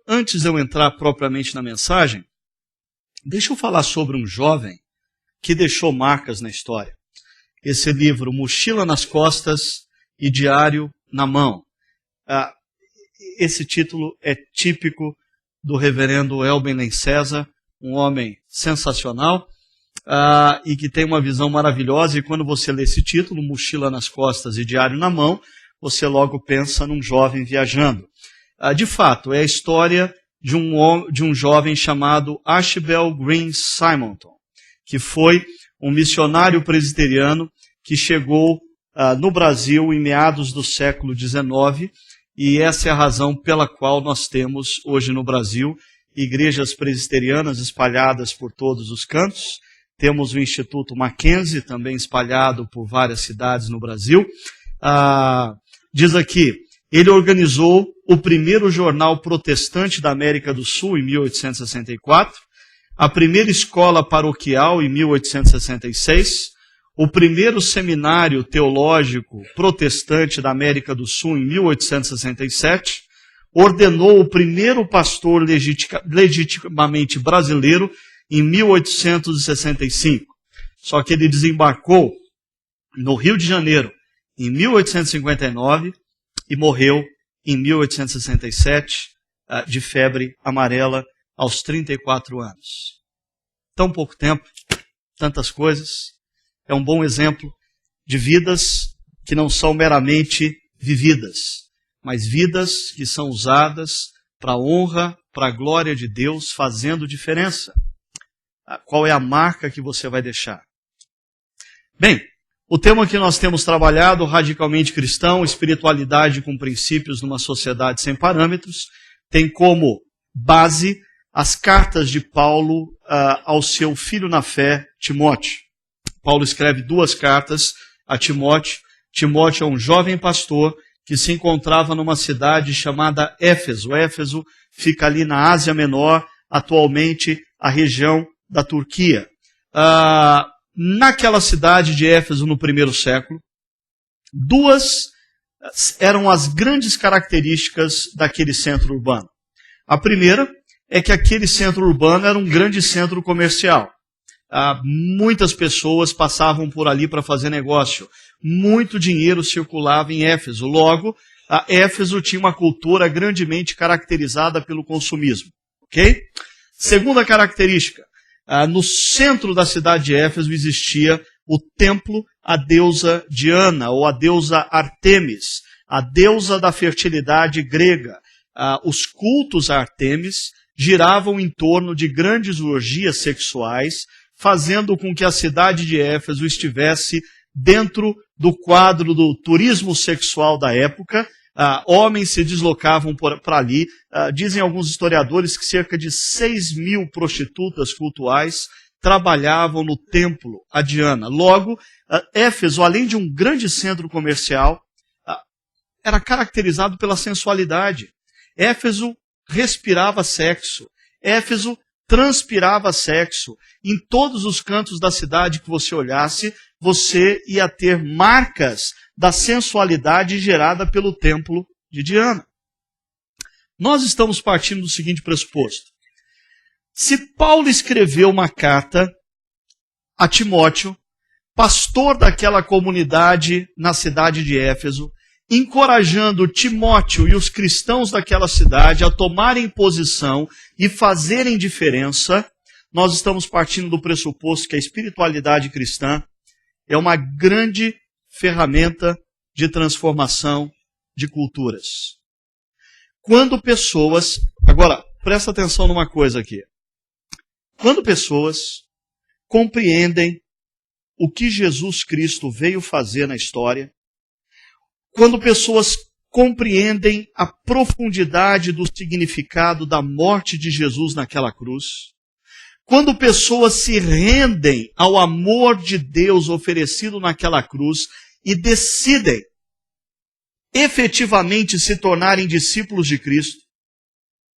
Antes de eu entrar propriamente na mensagem, deixa eu falar sobre um jovem que deixou marcas na história. Esse livro, Mochila nas Costas e Diário na Mão. Esse título é típico do reverendo Elben César, um homem sensacional e que tem uma visão maravilhosa. E quando você lê esse título, Mochila nas Costas e Diário na Mão, você logo pensa num jovem viajando. De fato, é a história de um jovem chamado Archibald Green Simonton, que foi um missionário presbiteriano que chegou no Brasil em meados do século XIX, e essa é a razão pela qual nós temos hoje no Brasil igrejas presbiterianas espalhadas por todos os cantos. Temos o Instituto Mackenzie, também espalhado por várias cidades no Brasil. Diz aqui, ele organizou o primeiro jornal protestante da América do Sul em 1864, a primeira escola paroquial em 1866, o primeiro seminário teológico protestante da América do Sul em 1867, ordenou o primeiro pastor legitimamente brasileiro em 1865. Só que ele desembarcou no Rio de Janeiro em 1859 e morreu em 1867 de febre amarela aos 34 anos. Tão pouco tempo, tantas coisas. É um bom exemplo de vidas que não são meramente vividas, mas vidas que são usadas para a honra, para a glória de Deus, fazendo diferença. Qual é a marca que você vai deixar? Bem, o tema que nós temos trabalhado, radicalmente cristão, espiritualidade com princípios numa sociedade sem parâmetros, tem como base as cartas de Paulo ao seu filho na fé, Timóteo. Paulo escreve 2 cartas a Timóteo. Timóteo é um jovem pastor que se encontrava numa cidade chamada Éfeso. Éfeso fica ali na Ásia Menor, atualmente a região da Turquia. Naquela cidade de Éfeso, no primeiro século, 2 eram as grandes características daquele centro urbano. A primeira é que aquele centro urbano era um grande centro comercial. Muitas pessoas passavam por ali para fazer negócio. Muito dinheiro circulava em Éfeso. Logo, Éfeso tinha uma cultura grandemente caracterizada pelo consumismo. Ok? Segunda característica. No centro da cidade de Éfeso existia o templo à deusa Diana, ou a deusa Artemis, a deusa da fertilidade grega. Os cultos a Artemis giravam em torno de grandes orgias sexuais, fazendo com que a cidade de Éfeso estivesse dentro do quadro do turismo sexual da época. Homens se deslocavam para ali. Dizem alguns historiadores que cerca de 6.000 prostitutas cultuais trabalhavam no templo a Diana. Logo, Éfeso, além de um grande centro comercial, era caracterizado pela sensualidade. Éfeso respirava sexo. Éfeso transpirava sexo. Em todos os cantos da cidade que você olhasse, você ia ter marcas da sensualidade gerada pelo templo de Diana. Nós estamos partindo do seguinte pressuposto. Se Paulo escreveu uma carta a Timóteo, pastor daquela comunidade na cidade de Éfeso, encorajando Timóteo e os cristãos daquela cidade a tomarem posição e fazerem diferença, nós estamos partindo do pressuposto que a espiritualidade cristã é uma grande ferramenta de transformação de culturas. Quando pessoas... Agora, presta atenção numa coisa aqui. Quando pessoas compreendem o que Jesus Cristo veio fazer na história, quando pessoas compreendem a profundidade do significado da morte de Jesus naquela cruz, quando pessoas se rendem ao amor de Deus oferecido naquela cruz e decidem efetivamente se tornarem discípulos de Cristo,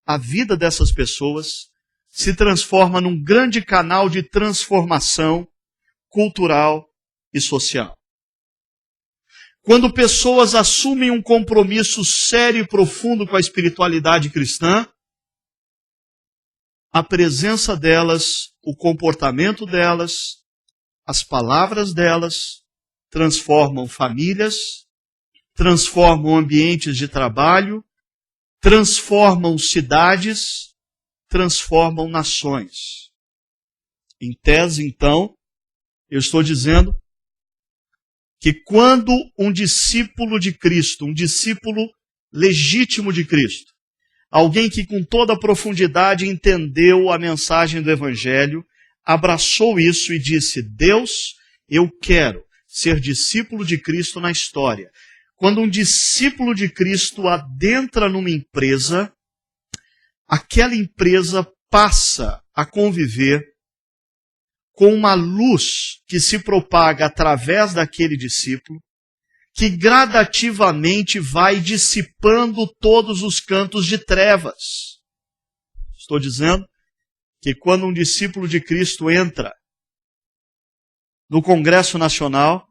a vida dessas pessoas se transforma num grande canal de transformação cultural e social. Quando pessoas assumem um compromisso sério e profundo com a espiritualidade cristã, a presença delas, o comportamento delas, as palavras delas transformam famílias, transformam ambientes de trabalho, transformam cidades, transformam nações. Em tese, então, eu estou dizendo que quando um discípulo de Cristo, um discípulo legítimo de Cristo, alguém que com toda a profundidade entendeu a mensagem do Evangelho, abraçou isso e disse: Deus, eu quero ser discípulo de Cristo na história. Quando um discípulo de Cristo adentra numa empresa, aquela empresa passa a conviver com uma luz que se propaga através daquele discípulo, que gradativamente vai dissipando todos os cantos de trevas. Estou dizendo que quando um discípulo de Cristo entra no Congresso Nacional,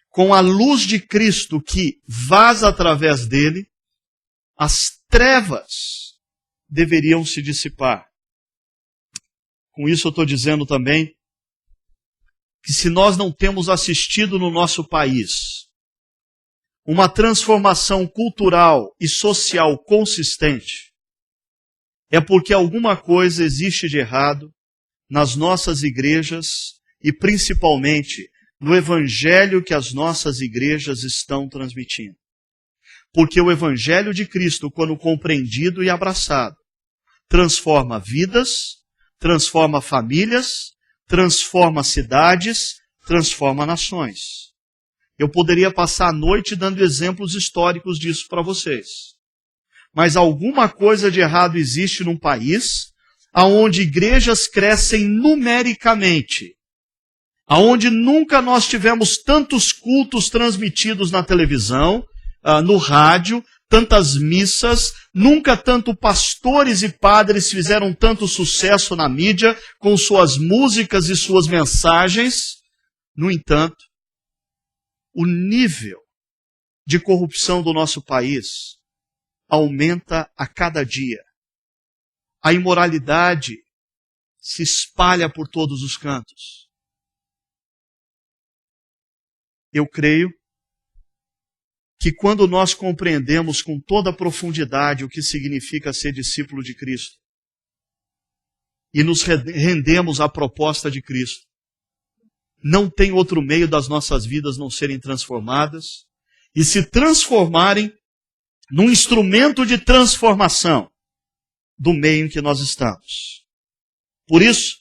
com a luz de Cristo que vaza através dele, as trevas deveriam se dissipar. Com isso eu estou dizendo também que se nós não temos assistido no nosso país uma transformação cultural e social consistente, é porque alguma coisa existe de errado nas nossas igrejas e principalmente no evangelho que as nossas igrejas estão transmitindo. Porque o evangelho de Cristo, quando compreendido e abraçado, transforma vidas, transforma famílias, transforma cidades, transforma nações. Eu poderia passar a noite dando exemplos históricos disso para vocês. Mas alguma coisa de errado existe num país onde igrejas crescem numericamente, onde nunca nós tivemos tantos cultos transmitidos na televisão, no rádio, tantas missas, nunca tanto pastores e padres fizeram tanto sucesso na mídia com suas músicas e suas mensagens. No entanto, o nível de corrupção do nosso país aumenta a cada dia. A imoralidade se espalha por todos os cantos. Eu creio que quando nós compreendemos com toda a profundidade o que significa ser discípulo de Cristo e nos rendemos à proposta de Cristo, não tem outro meio das nossas vidas não serem transformadas e se transformarem num instrumento de transformação do meio em que nós estamos. Por isso,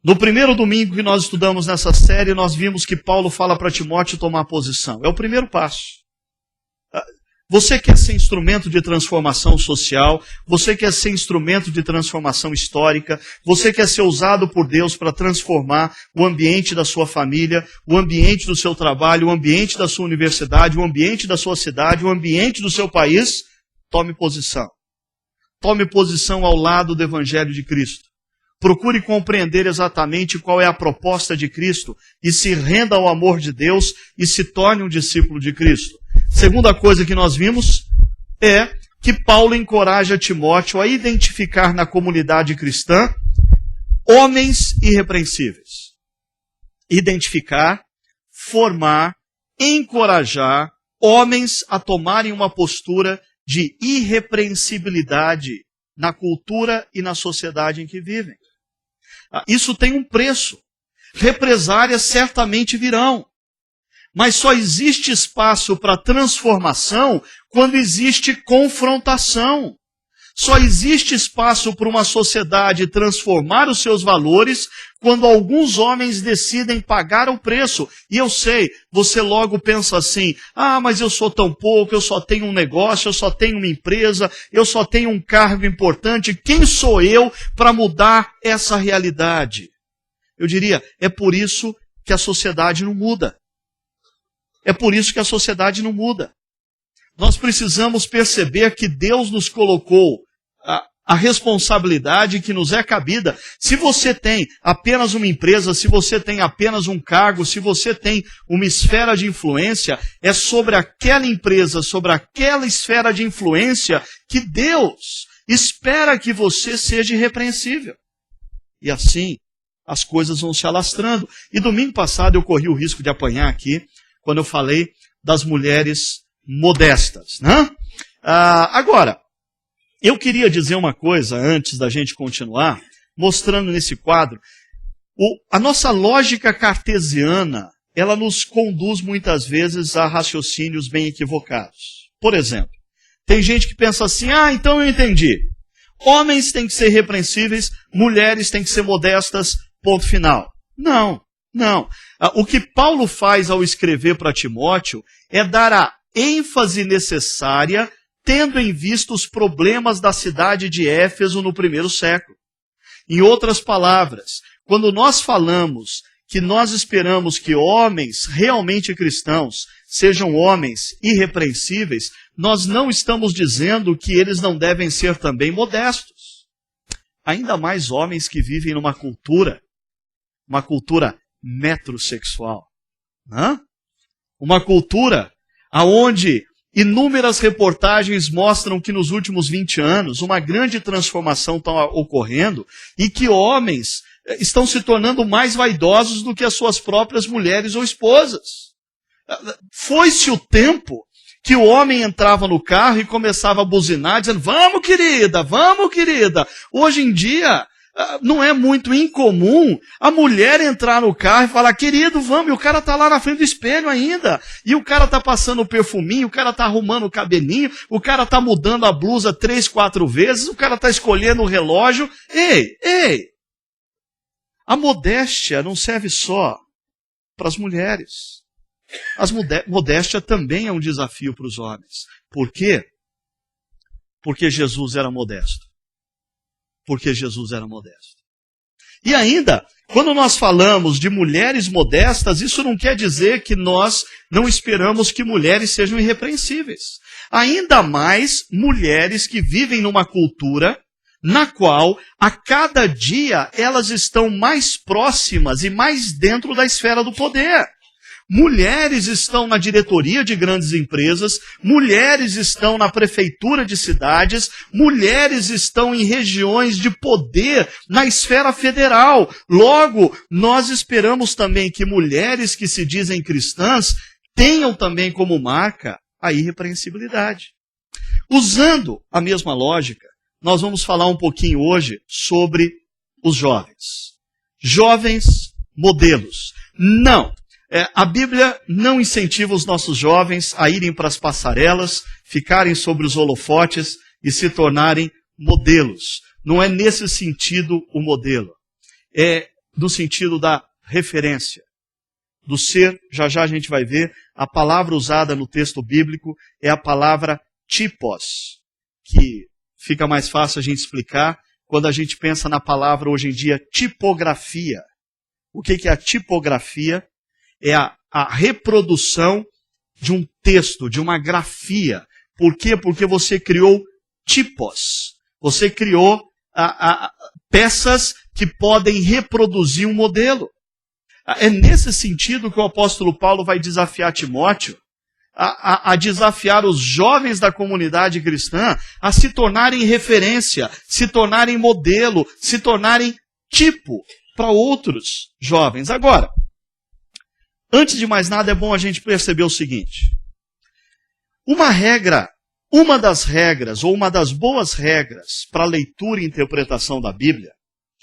no primeiro domingo que nós estudamos nessa série, nós vimos que Paulo fala para Timóteo tomar posição. É o primeiro passo. Você quer ser instrumento de transformação social, você quer ser instrumento de transformação histórica, você quer ser usado por Deus para transformar o ambiente da sua família, o ambiente do seu trabalho, o ambiente da sua universidade, o ambiente da sua cidade, o ambiente do seu país, tome posição. Tome posição ao lado do Evangelho de Cristo. Procure compreender exatamente qual é a proposta de Cristo e se renda ao amor de Deus e se torne um discípulo de Cristo. Segunda coisa que nós vimos é que Paulo encoraja Timóteo a identificar na comunidade cristã homens irrepreensíveis. Identificar, formar, encorajar homens a tomarem uma postura de irrepreensibilidade na cultura e na sociedade em que vivem. Isso tem um preço. Represárias certamente virão. Mas só existe espaço para transformação quando existe confrontação. Só existe espaço para uma sociedade transformar os seus valores quando alguns homens decidem pagar o preço. E eu sei, você logo pensa assim, mas eu sou tão pouco, eu só tenho um negócio, eu só tenho uma empresa, eu só tenho um cargo importante, quem sou eu para mudar essa realidade? Eu diria, é por isso que a sociedade não muda. É por isso que a sociedade não muda. Nós precisamos perceber que Deus nos colocou a responsabilidade que nos é cabida. Se você tem apenas uma empresa, se você tem apenas um cargo, se você tem uma esfera de influência, é sobre aquela empresa, sobre aquela esfera de influência que Deus espera que você seja irrepreensível. E assim, as coisas vão se alastrando. E domingo passado eu corri o risco de apanhar aqui, quando eu falei das mulheres modestas, né? Agora, eu queria dizer uma coisa antes da gente continuar, mostrando nesse quadro. A nossa lógica cartesiana, ela nos conduz muitas vezes a raciocínios bem equivocados. Por exemplo, tem gente que pensa assim, então eu entendi. Homens têm que ser irrepreensíveis, mulheres têm que ser modestas, ponto final. Não. O que Paulo faz ao escrever para Timóteo é dar a ênfase necessária tendo em vista os problemas da cidade de Éfeso no primeiro século. Em outras palavras, quando nós falamos que nós esperamos que homens realmente cristãos sejam homens irrepreensíveis, nós não estamos dizendo que eles não devem ser também modestos. Ainda mais homens que vivem numa cultura metrosexual. Uma cultura onde inúmeras reportagens mostram que nos últimos 20 anos uma grande transformação está ocorrendo e que homens estão se tornando mais vaidosos do que as suas próprias mulheres ou esposas. Foi-se o tempo que o homem entrava no carro e começava a buzinar, dizendo, vamos querida. Hoje em dia, não é muito incomum a mulher entrar no carro e falar, querido, vamos, e o cara está lá na frente do espelho ainda, e o cara está passando o perfuminho, o cara está arrumando o cabelinho, o cara está mudando a blusa 3, 4 vezes, o cara está escolhendo o relógio. Ei! A modéstia não serve só para as mulheres. Modéstia também é um desafio para os homens. Por quê? Porque Jesus era modesto. E ainda, quando nós falamos de mulheres modestas, isso não quer dizer que nós não esperamos que mulheres sejam irrepreensíveis. Ainda mais mulheres que vivem numa cultura na qual, a cada dia, elas estão mais próximas e mais dentro da esfera do poder. Mulheres estão na diretoria de grandes empresas, mulheres estão na prefeitura de cidades, mulheres estão em regiões de poder na esfera federal. Logo, nós esperamos também que mulheres que se dizem cristãs tenham também como marca a irrepreensibilidade. Usando a mesma lógica, nós vamos falar um pouquinho hoje sobre os jovens. Jovens modelos. Não. A Bíblia não incentiva os nossos jovens a irem para as passarelas, ficarem sobre os holofotes e se tornarem modelos. Não é nesse sentido o modelo. É no sentido da referência. Do ser, já a gente vai ver, a palavra usada no texto bíblico é a palavra tipos, que fica mais fácil a gente explicar quando a gente pensa na palavra hoje em dia tipografia. O que é a tipografia? É a reprodução de um texto, de uma grafia. Por quê? Porque você criou tipos. Você criou peças que podem reproduzir um modelo. É nesse sentido que o apóstolo Paulo vai desafiar Timóteo, a desafiar os jovens da comunidade cristã a se tornarem referência, se tornarem modelo, se tornarem tipo para outros jovens. Agora, antes de mais nada, é bom a gente perceber o seguinte. Uma das regras, ou uma das boas regras para a leitura e interpretação da Bíblia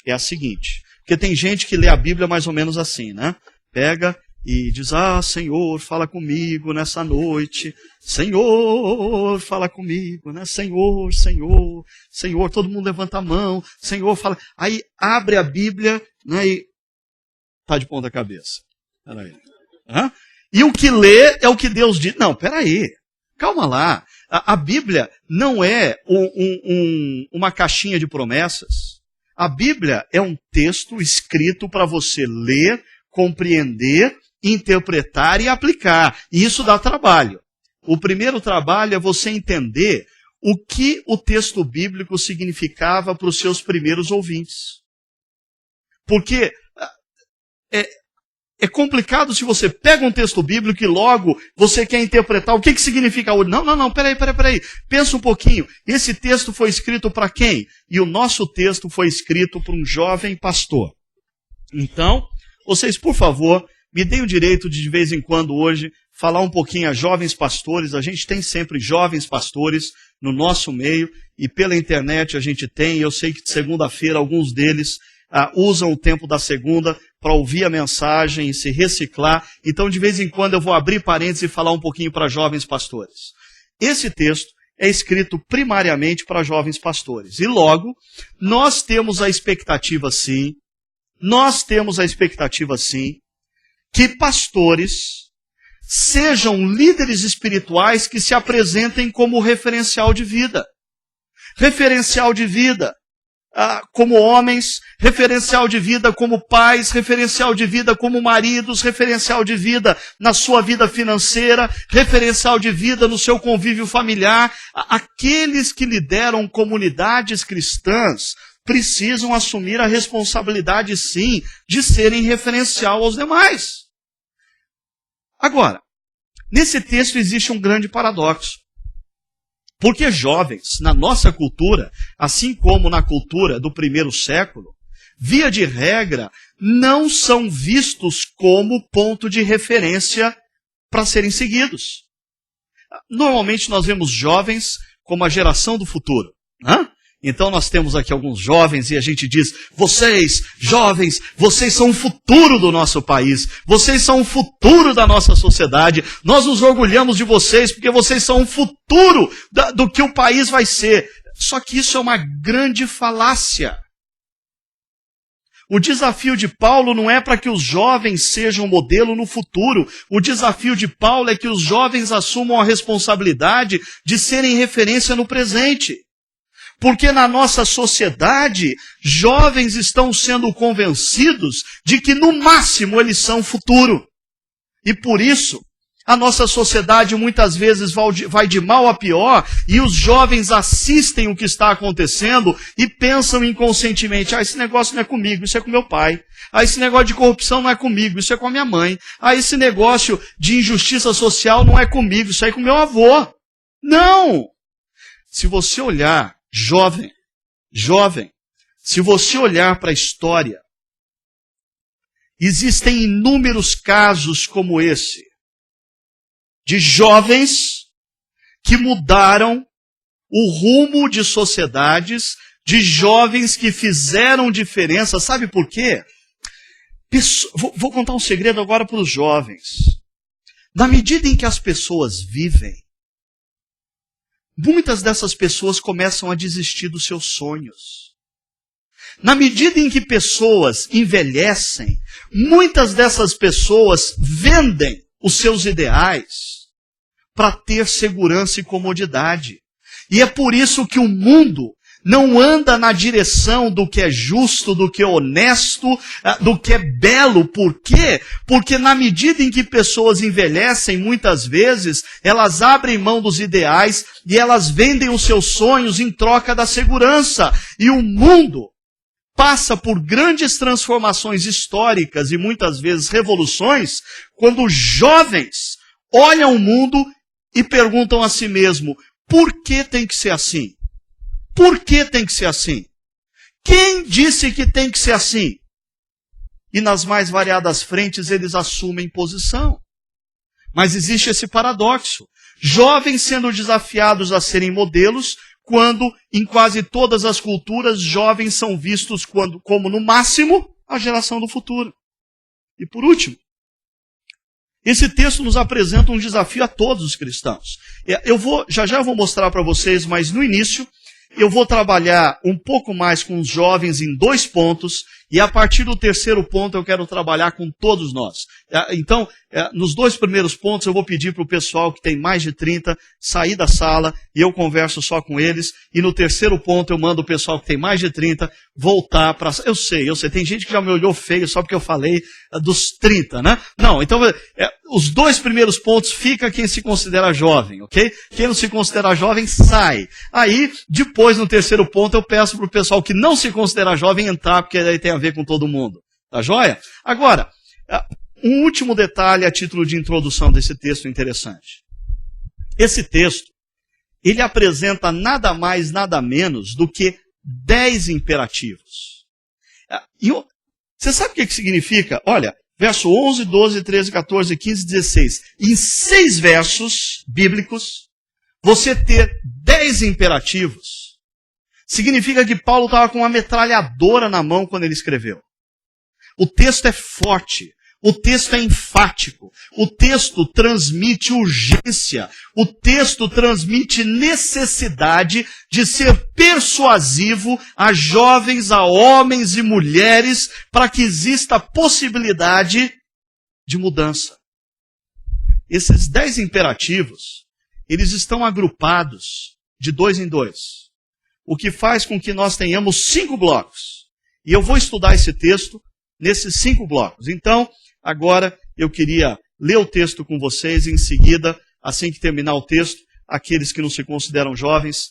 é a seguinte. Porque tem gente que lê a Bíblia mais ou menos assim, né? Pega e diz, Senhor, fala comigo nessa noite. Senhor, fala comigo, né? Senhor, Senhor, Senhor. Todo mundo levanta a mão. Senhor, fala. Aí abre a Bíblia, né? E tá de ponta cabeça. Peraí. E o que lê é o que Deus diz. Não, peraí, calma lá. A Bíblia não é uma caixinha de promessas. A Bíblia é um texto escrito para você ler, compreender, interpretar e aplicar. E isso dá trabalho. O primeiro trabalho é você entender o que o texto bíblico significava para os seus primeiros ouvintes. Porque é complicado se você pega um texto bíblico e logo você quer interpretar o que significa o... Não, peraí. Pensa um pouquinho. Esse texto foi escrito para quem? E o nosso texto foi escrito para um jovem pastor. Então, vocês, por favor, me deem o direito de vez em quando hoje falar um pouquinho a jovens pastores. A gente tem sempre jovens pastores no nosso meio e pela internet a gente tem. Eu sei que de segunda-feira alguns deles usam o tempo da segunda para ouvir a mensagem e se reciclar. Então, de vez em quando, eu vou abrir parênteses e falar um pouquinho para jovens pastores. Esse texto é escrito primariamente para jovens pastores. E logo, nós temos a expectativa sim, que pastores sejam líderes espirituais que se apresentem como referencial de vida. Referencial de vida como homens, referencial de vida como pais, referencial de vida como maridos, referencial de vida na sua vida financeira, referencial de vida no seu convívio familiar. Aqueles que lideram comunidades cristãs precisam assumir a responsabilidade, sim, de serem referencial aos demais. Agora, nesse texto existe um grande paradoxo. Porque jovens, na nossa cultura, assim como na cultura do primeiro século, via de regra, não são vistos como ponto de referência para serem seguidos. Normalmente nós vemos jovens como a geração do futuro. Então nós temos aqui alguns jovens e a gente diz, vocês, jovens, vocês são o futuro do nosso país, vocês são o futuro da nossa sociedade, nós nos orgulhamos de vocês porque vocês são o futuro do que o país vai ser. Só que isso é uma grande falácia. O desafio de Paulo não é para que os jovens sejam modelo no futuro. O desafio de Paulo é que os jovens assumam a responsabilidade de serem referência no presente. Porque na nossa sociedade, jovens estão sendo convencidos de que no máximo eles são o futuro. E por isso, a nossa sociedade muitas vezes vai de mal a pior e os jovens assistem o que está acontecendo e pensam inconscientemente, esse negócio não é comigo, isso é com meu pai. Esse negócio de corrupção não é comigo, isso é com a minha mãe. esse negócio de injustiça social não é comigo, isso é com meu avô. Não! Se você olhar, jovem, se você olhar para a história, existem inúmeros casos como esse, de jovens que mudaram o rumo de sociedades, de jovens que fizeram diferença. Sabe por quê? Vou contar um segredo agora para os jovens. Na medida em que as pessoas vivem, muitas dessas pessoas começam a desistir dos seus sonhos. Na medida em que pessoas envelhecem, muitas dessas pessoas vendem os seus ideais para ter segurança e comodidade. E é por isso que o mundo não anda na direção do que é justo, do que é honesto, do que é belo. Por quê? Porque na medida em que pessoas envelhecem, muitas vezes, elas abrem mão dos ideais e elas vendem os seus sonhos em troca da segurança. E o mundo passa por grandes transformações históricas e muitas vezes revoluções, quando jovens olham o mundo e perguntam a si mesmo, por que tem que ser assim? Por que tem que ser assim? Quem disse que tem que ser assim? E nas mais variadas frentes eles assumem posição. Mas existe esse paradoxo. Jovens sendo desafiados a serem modelos, quando em quase todas as culturas jovens são vistos como no máximo a geração do futuro. E por último, esse texto nos apresenta um desafio a todos os cristãos. Já eu vou mostrar para vocês, mas no início eu vou trabalhar um pouco mais com os jovens em 2 pontos E a partir do terceiro ponto eu quero trabalhar com todos nós. Então, nos dois primeiros pontos eu vou pedir para o pessoal que tem mais de 30 sair da sala e eu converso só com eles. E no terceiro ponto eu mando o pessoal que tem mais de 30 voltar para... Eu sei, tem gente que já me olhou feio só porque eu falei dos 30, né? Não, então os dois primeiros pontos fica quem se considera jovem, ok? Quem não se considera jovem, sai. Aí, depois no terceiro ponto eu peço para o pessoal que não se considera jovem entrar, porque daí tem a ver com todo mundo. Tá joia? Agora, um último detalhe a título de introdução desse texto interessante. Esse texto, ele apresenta nada mais, nada menos do que 10 imperativos. Você sabe o que significa? Olha, verso 11, 12, 13, 14, 15, 16. Em 6 versos bíblicos, você ter 10 imperativos, significa que Paulo estava com uma metralhadora na mão quando ele escreveu. O texto é forte. O texto é enfático, o texto transmite urgência, o texto transmite necessidade de ser persuasivo a jovens, a homens e mulheres, para que exista a possibilidade de mudança. Esses 10 imperativos, eles estão agrupados de 2 em 2, o que faz com que nós tenhamos 5 blocos. E eu vou estudar esse texto nesses 5 blocos. Então, agora, eu queria ler o texto com vocês e, em seguida, assim que terminar o texto, aqueles que não se consideram jovens,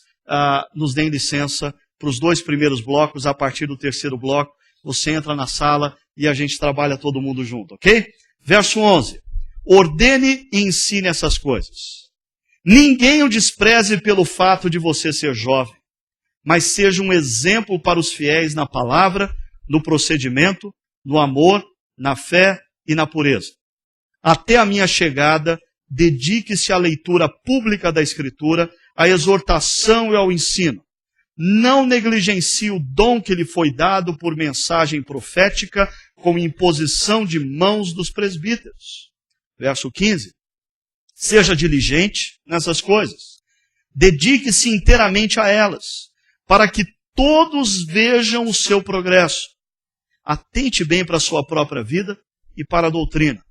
nos deem licença para os 2 primeiros blocos. A partir do terceiro bloco, você entra na sala e a gente trabalha todo mundo junto, ok? Verso 11. Ordene e ensine essas coisas. Ninguém o despreze pelo fato de você ser jovem, mas seja um exemplo para os fiéis na palavra, no procedimento, no amor, na fé e na pureza. Até a minha chegada, dedique-se à leitura pública da Escritura, à exortação e ao ensino. Não negligencie o dom que lhe foi dado por mensagem profética, com imposição de mãos dos presbíteros. Verso 15. Seja diligente nessas coisas. Dedique-se inteiramente a elas, para que todos vejam o seu progresso. Atente bem para a sua própria vida e para a doutrina,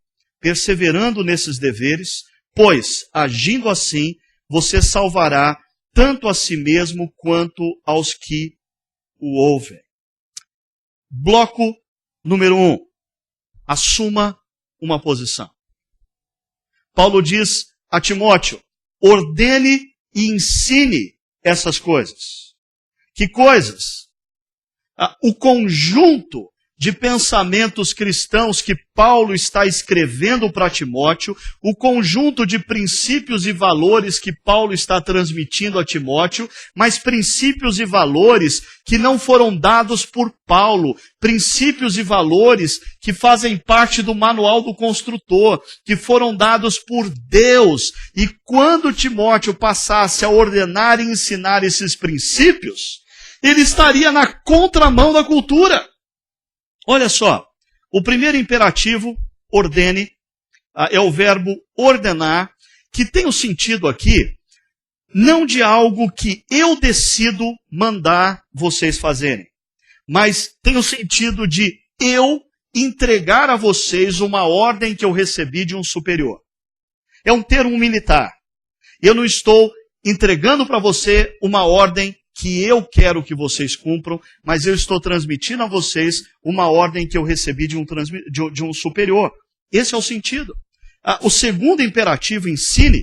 perseverando nesses deveres, pois, agindo assim, você salvará tanto a si mesmo quanto aos que o ouvem. Bloco número 1. Assuma uma posição. Paulo diz a Timóteo, ordene e ensine essas coisas. Que coisas? O conjunto de pensamentos cristãos que Paulo está escrevendo para Timóteo, o conjunto de princípios e valores que Paulo está transmitindo a Timóteo, mas princípios e valores que não foram dados por Paulo, princípios e valores que fazem parte do manual do construtor, que foram dados por Deus. E quando Timóteo passasse a ordenar e ensinar esses princípios, ele estaria na contramão da cultura. Olha só, o primeiro imperativo, ordene, é o verbo ordenar, que tem o sentido aqui, não de algo que eu decido mandar vocês fazerem, mas tem o sentido de eu entregar a vocês uma ordem que eu recebi de um superior. É um termo militar. Eu não estou entregando para você uma ordem que eu quero que vocês cumpram, mas eu estou transmitindo a vocês uma ordem que eu recebi de um superior. Esse é o sentido. O segundo imperativo, ensine,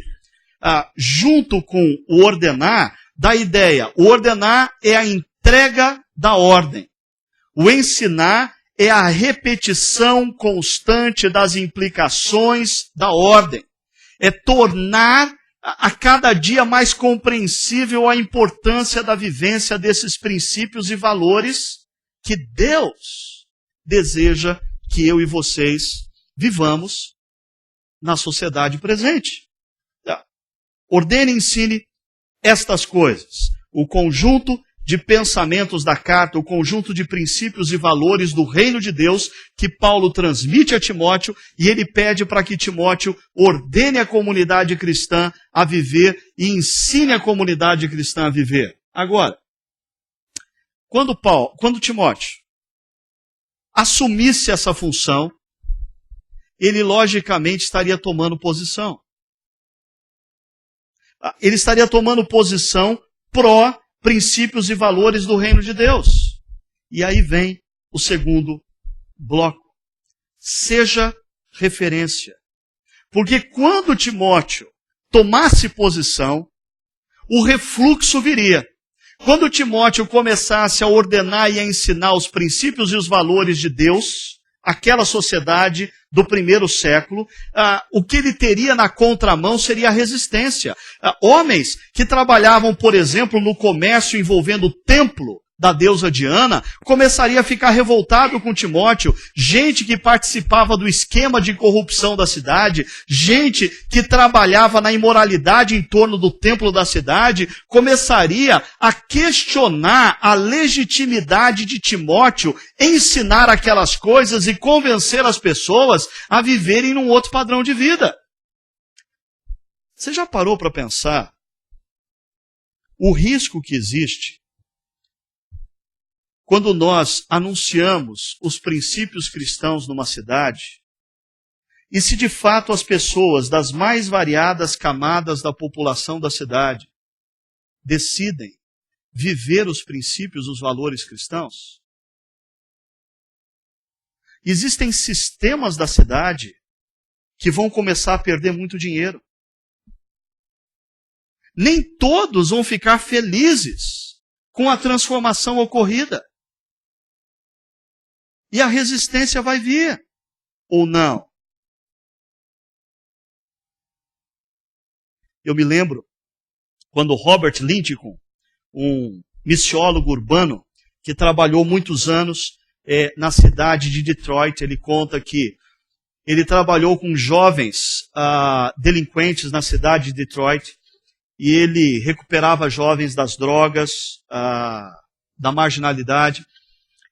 junto com o ordenar, dá ideia. O ordenar é a entrega da ordem. O ensinar é a repetição constante das implicações da ordem. É tornar a cada dia mais compreensível a importância da vivência desses princípios e valores que Deus deseja que eu e vocês vivamos na sociedade presente. Ordene e ensine estas coisas. O conjunto de pensamentos da carta, o conjunto de princípios e valores do reino de Deus que Paulo transmite a Timóteo, e ele pede para que Timóteo ordene a comunidade cristã a viver e ensine a comunidade cristã a viver. Agora, quando Timóteo assumisse essa função, ele logicamente estaria tomando posição. Ele estaria tomando posição pró princípios e valores do reino de Deus. E aí vem o segundo bloco. Seja referência. Porque quando Timóteo tomasse posição, o refluxo viria. Quando Timóteo começasse a ordenar e a ensinar os princípios e os valores de Deus, aquela sociedade do primeiro século, o que ele teria na contramão seria a resistência. Homens que trabalhavam, por exemplo, no comércio envolvendo o templo da deusa Diana, começaria a ficar revoltado com Timóteo, gente que participava do esquema de corrupção da cidade, gente que trabalhava na imoralidade em torno do templo da cidade, começaria a questionar a legitimidade de Timóteo ensinar aquelas coisas e convencer as pessoas a viverem num outro padrão de vida. Você já parou para pensar o risco que existe quando nós anunciamos os princípios cristãos numa cidade, e se de fato as pessoas das mais variadas camadas da população da cidade decidem viver os princípios, os valores cristãos? Existem sistemas da cidade que vão começar a perder muito dinheiro. Nem todos vão ficar felizes com a transformação ocorrida. E a resistência vai vir, ou não? Eu me lembro quando Robert Lincoln, um missiólogo urbano, que trabalhou muitos anos na cidade de Detroit, ele conta que ele trabalhou com jovens delinquentes na cidade de Detroit, e ele recuperava jovens das drogas, da marginalidade.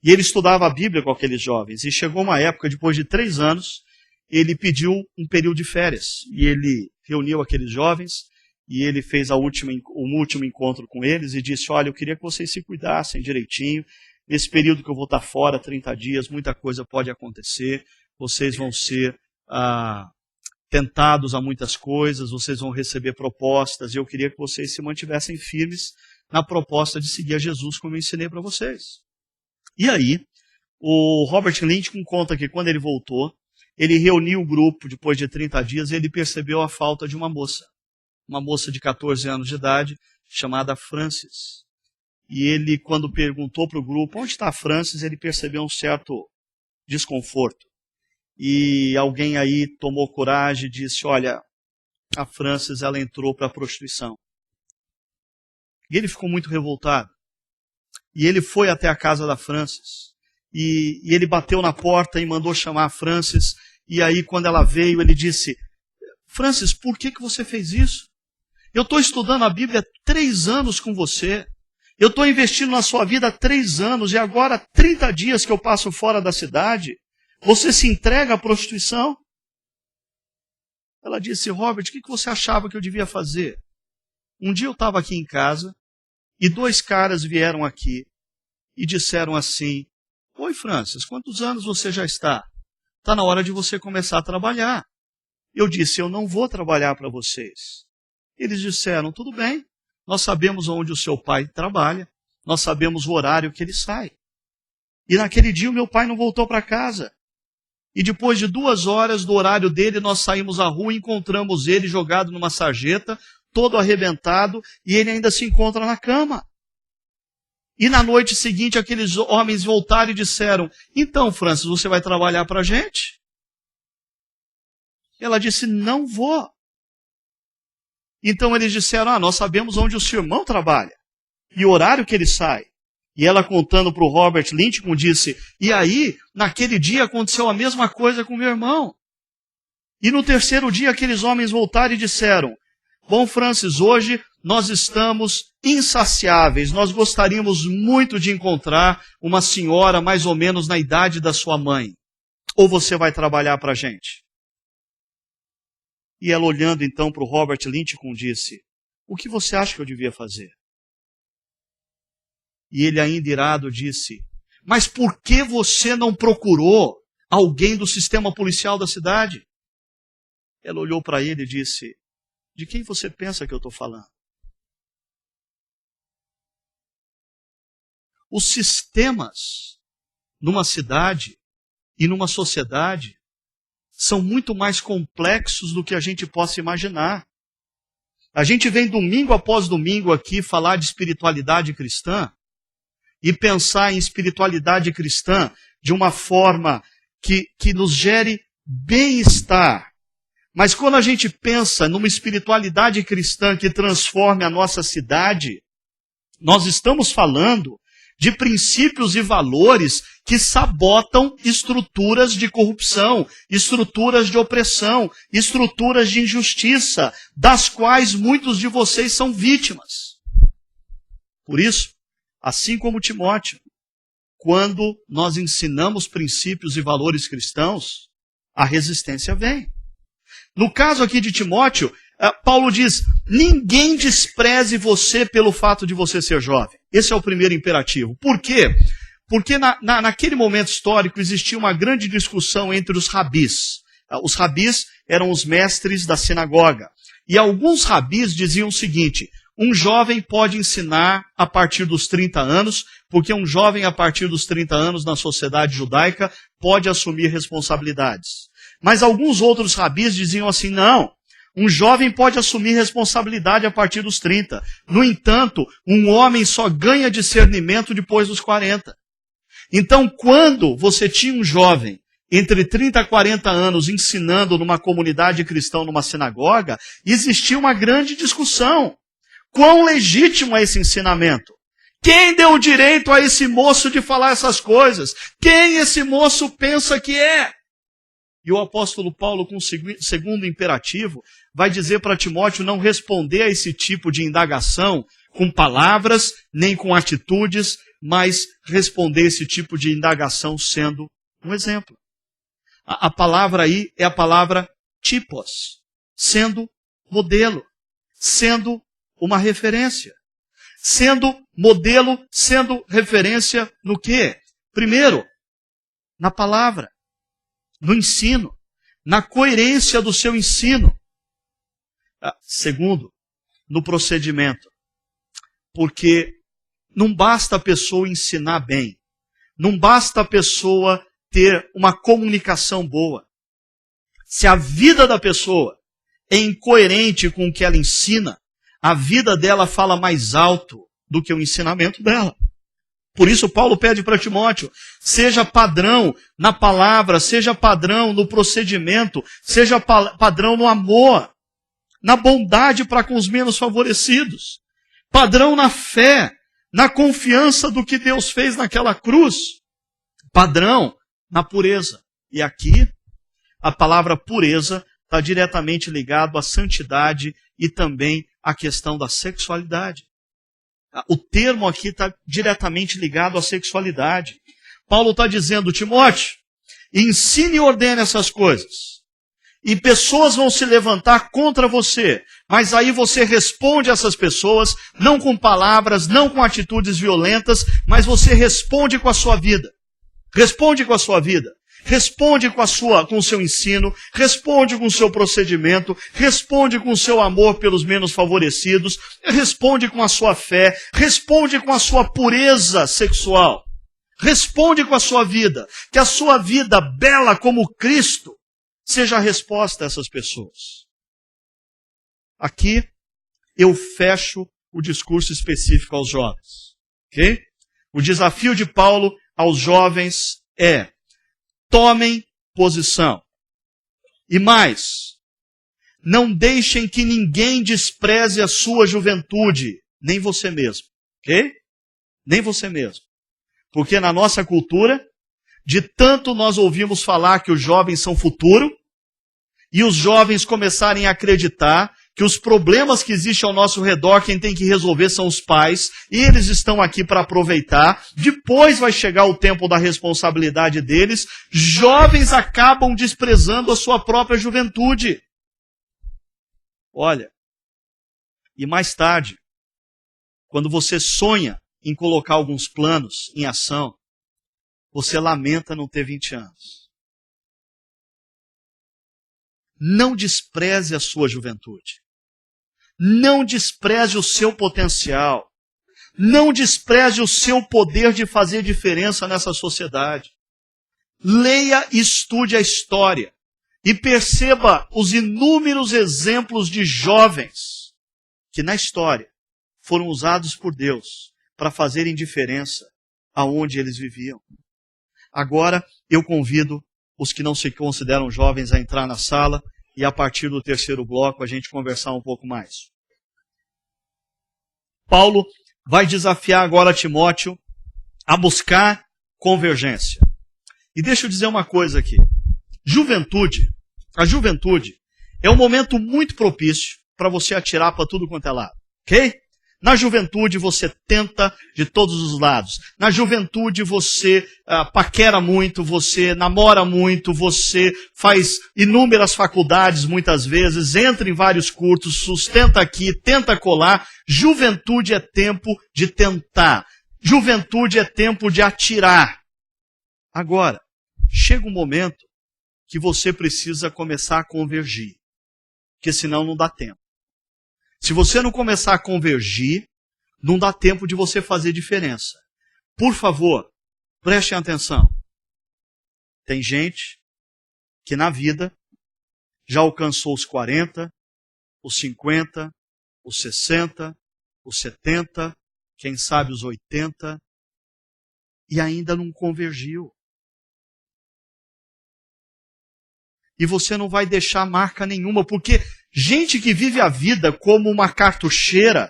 E ele estudava a Bíblia com aqueles jovens. E chegou uma época, depois de 3 anos, ele pediu um período de férias. E ele reuniu aqueles jovens, e ele fez um último encontro com eles, e disse: olha, eu queria que vocês se cuidassem direitinho. Nesse período que eu vou estar fora, 30 dias, muita coisa pode acontecer. Vocês vão ser tentados a muitas coisas, vocês vão receber propostas, e eu queria que vocês se mantivessem firmes na proposta de seguir a Jesus, como eu ensinei para vocês. E aí, o Robert Lincoln conta que quando ele voltou, ele reuniu o grupo depois de 30 dias e ele percebeu a falta de uma moça de 14 anos de idade, chamada Frances. E ele, quando perguntou para o grupo, onde está a Frances, ele percebeu um certo desconforto. E alguém aí tomou coragem e disse: olha, a Frances, ela entrou para a prostituição. E ele ficou muito revoltado. E ele foi até a casa da Frances. E ele bateu na porta e mandou chamar a Frances. E aí, quando ela veio, ele disse: Frances, por que você fez isso? Eu estou estudando a Bíblia há 3 anos com você. Eu estou investindo na sua vida há 3 anos. E agora, 30 dias que eu passo fora da cidade, você se entrega à prostituição? Ela disse: Robert, o que você achava que eu devia fazer? Um dia eu estava aqui em casa, e 2 caras vieram aqui e disseram assim: oi, Frances, quantos anos você já está? Está na hora de você começar a trabalhar. Eu disse: eu não vou trabalhar para vocês. Eles disseram: tudo bem, nós sabemos onde o seu pai trabalha, nós sabemos o horário que ele sai. E naquele dia o meu pai não voltou para casa. E depois de 2 horas do horário dele, nós saímos à rua e encontramos ele jogado numa sarjeta, todo arrebentado, e ele ainda se encontra na cama. E na noite seguinte, aqueles homens voltaram e disseram: então, Frances, você vai trabalhar para a gente? Ela disse: não vou. Então eles disseram: nós sabemos onde o seu irmão trabalha, e o horário que ele sai. E ela, contando para o Robert Lincoln, disse: e aí, naquele dia aconteceu a mesma coisa com meu irmão. E no 3º dia, aqueles homens voltaram e disseram: bom, Frances, hoje nós estamos insaciáveis. Nós gostaríamos muito de encontrar uma senhora mais ou menos na idade da sua mãe. Ou você vai trabalhar para a gente? E ela, olhando então para o Robert Lincoln, disse: o que você acha que eu devia fazer? E ele, ainda irado, disse: Mas por que você não procurou alguém do sistema policial da cidade? Ela olhou para ele e disse: de quem você pensa que eu estou falando? Os sistemas numa cidade e numa sociedade são muito mais complexos do que a gente possa imaginar. A gente vem domingo após domingo aqui falar de espiritualidade cristã e pensar em espiritualidade cristã de uma forma que nos gere bem-estar. Mas quando a gente pensa numa espiritualidade cristã que transforme a nossa cidade, nós estamos falando de princípios e valores que sabotam estruturas de corrupção, estruturas de opressão, estruturas de injustiça, das quais muitos de vocês são vítimas. Por isso, assim como Timóteo, quando nós ensinamos princípios e valores cristãos, a resistência vem. No caso aqui de Timóteo, Paulo diz: ninguém despreze você pelo fato de você ser jovem. Esse é o primeiro imperativo. Por quê? Porque naquele momento histórico existia uma grande discussão entre os rabis. Os rabis eram os mestres da sinagoga. E alguns rabis diziam o seguinte: um jovem pode ensinar a partir dos 30 anos, porque um jovem a partir dos 30 anos na sociedade judaica pode assumir responsabilidades. Mas alguns outros rabis diziam assim: não, um jovem pode assumir responsabilidade a partir dos 30. No entanto, um homem só ganha discernimento depois dos 40. Então, quando você tinha um jovem entre 30 e 40 anos ensinando numa comunidade cristã, numa sinagoga, existia uma grande discussão. Quão legítimo é esse ensinamento? Quem deu o direito a esse moço de falar essas coisas? Quem esse moço pensa que é? E o apóstolo Paulo, com o segundo imperativo, vai dizer para Timóteo não responder a esse tipo de indagação com palavras, nem com atitudes, mas responder esse tipo de indagação sendo um exemplo. A palavra aí é a palavra tipos, sendo modelo, sendo uma referência. Sendo modelo, sendo referência no quê? Primeiro, na palavra. No ensino, na coerência do seu ensino. Segundo, no procedimento. Porque não basta a pessoa ensinar bem, não basta a pessoa ter uma comunicação boa. Se a vida da pessoa é incoerente com o que ela ensina, a vida dela fala mais alto do que o ensinamento dela. Por isso Paulo pede para Timóteo: seja padrão na palavra, seja padrão no procedimento, seja padrão no amor, na bondade para com os menos favorecidos, padrão na fé, na confiança do que Deus fez naquela cruz, padrão na pureza. E aqui, a palavra pureza está diretamente ligado à santidade e também à questão da sexualidade. O termo aqui está diretamente ligado à sexualidade. Paulo está dizendo: Timóteo, ensine e ordene essas coisas. E pessoas vão se levantar contra você. Mas aí você responde a essas pessoas, não com palavras, não com atitudes violentas, mas você responde com a sua vida. Responde com a sua vida. Responde com o seu ensino, responde com o seu procedimento, responde com o seu amor pelos menos favorecidos, responde com a sua fé, responde com a sua pureza sexual, responde com a sua vida, que a sua vida bela como Cristo seja a resposta a essas pessoas. Aqui eu fecho o discurso específico aos jovens, ok? O desafio de Paulo aos jovens é: tomem posição. E mais, não deixem que ninguém despreze a sua juventude, nem você mesmo, ok? Nem você mesmo. Porque na nossa cultura, de tanto nós ouvimos falar que os jovens são futuro, e os jovens começarem a acreditar que os problemas que existem ao nosso redor, quem tem que resolver são os pais, e eles estão aqui para aproveitar, depois vai chegar o tempo da responsabilidade deles, jovens acabam desprezando a sua própria juventude. Olha, e mais tarde, quando você sonha em colocar alguns planos em ação, você lamenta não ter 20 anos. Não despreze a sua juventude. Não despreze o seu potencial. Não despreze o seu poder de fazer diferença nessa sociedade. Leia e estude a história e perceba os inúmeros exemplos de jovens que na história foram usados por Deus para fazerem diferença aonde eles viviam. Agora eu convido os que não se consideram jovens a entrar na sala e a partir do terceiro bloco a gente conversar um pouco mais. Paulo vai desafiar agora Timóteo a buscar convergência. E deixa eu dizer uma coisa aqui. A juventude é um momento muito propício para você atirar para tudo quanto é lado. Ok? Na juventude você tenta de todos os lados. Na juventude você paquera muito, você namora muito, você faz inúmeras faculdades muitas vezes, entra em vários cursos, sustenta aqui, tenta colar. Juventude é tempo de tentar. Juventude é tempo de atirar. Agora, chega um momento que você precisa começar a convergir, porque senão não dá tempo. Se você não começar a convergir, não dá tempo de você fazer diferença. Por favor, prestem atenção. Tem gente que na vida já alcançou os 40, os 50, os 60, os 70, quem sabe os 80, e ainda não convergiu. E você não vai deixar marca nenhuma, porque gente que vive a vida como uma cartucheira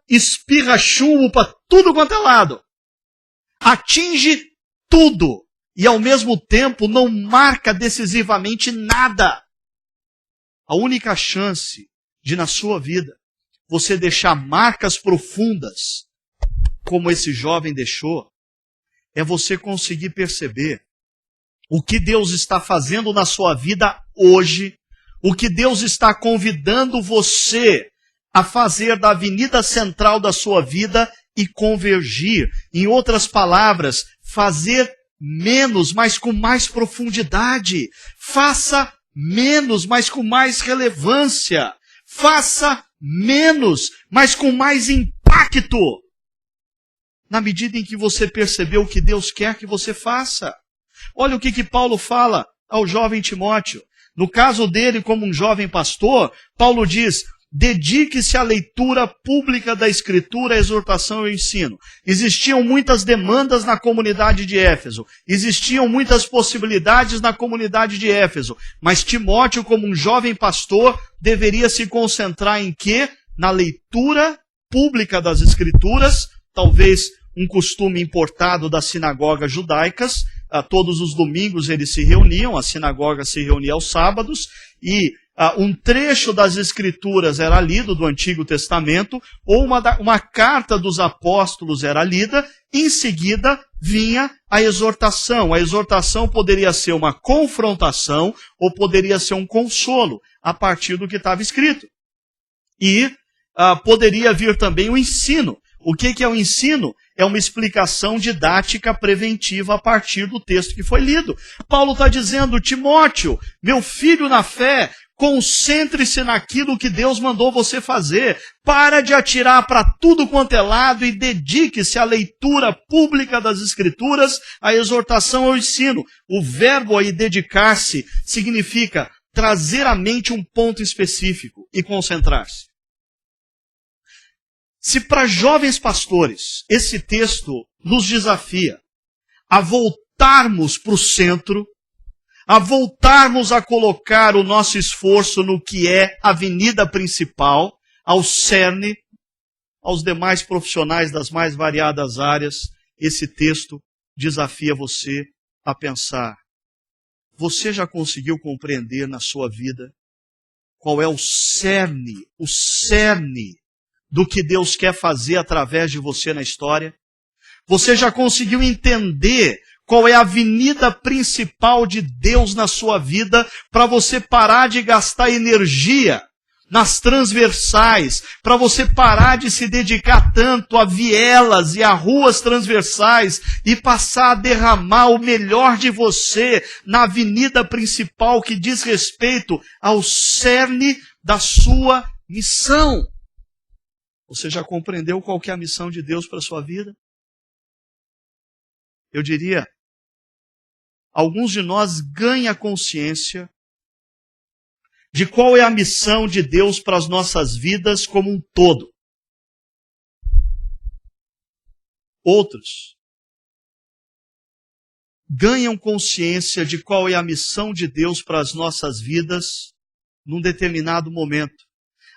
espirra chumbo para tudo quanto é lado. Atinge tudo. E ao mesmo tempo não marca decisivamente nada. A única chance de na sua vida você deixar marcas profundas, como esse jovem deixou, é você conseguir perceber o que Deus está fazendo na sua vida hoje, o que Deus está convidando você a fazer da avenida central da sua vida e convergir. Em outras palavras, fazer menos, mas com mais profundidade. Faça menos, mas com mais relevância. Faça menos, mas com mais impacto. Na medida em que você percebeu o que Deus quer que você faça. Olha o que Paulo fala ao jovem Timóteo. No caso dele, como um jovem pastor, Paulo diz: dedique-se à leitura pública da Escritura, à exortação e ao ensino. Existiam muitas demandas na comunidade de Éfeso. Existiam muitas possibilidades na comunidade de Éfeso. Mas Timóteo, como um jovem pastor, deveria se concentrar em quê? Na leitura pública das Escrituras, talvez um costume importado das sinagogas judaicas. Todos os domingos eles se reuniam, a sinagoga se reunia aos sábados, e um trecho das Escrituras era lido do Antigo Testamento, ou uma carta dos apóstolos era lida, em seguida vinha a exortação. A exortação poderia ser uma confrontação, ou poderia ser um consolo, a partir do que estava escrito. E poderia vir também o ensino. O que é o ensino? É uma explicação didática preventiva a partir do texto que foi lido. Paulo está dizendo: Timóteo, meu filho na fé, concentre-se naquilo que Deus mandou você fazer. Para de atirar para tudo quanto é lado e dedique-se à leitura pública das Escrituras, à exortação ao ensino. O verbo aí, dedicar-se, significa trazer à mente um ponto específico e concentrar-se. Se para jovens pastores esse texto nos desafia a voltarmos para o centro, a voltarmos a colocar o nosso esforço no que é a avenida principal, ao cerne, aos demais profissionais das mais variadas áreas, esse texto desafia você a pensar: você já conseguiu compreender na sua vida qual é o cerne do que Deus quer fazer através de você na história? Você já conseguiu entender qual é a avenida principal de Deus na sua vida para você parar de gastar energia nas transversais, para você parar de se dedicar tanto a vielas e a ruas transversais e passar a derramar o melhor de você na avenida principal que diz respeito ao cerne da sua missão. Você já compreendeu qual que é a missão de Deus para a sua vida? Eu diria, alguns de nós ganham consciência de qual é a missão de Deus para as nossas vidas como um todo. Outros ganham consciência de qual é a missão de Deus para as nossas vidas num determinado momento.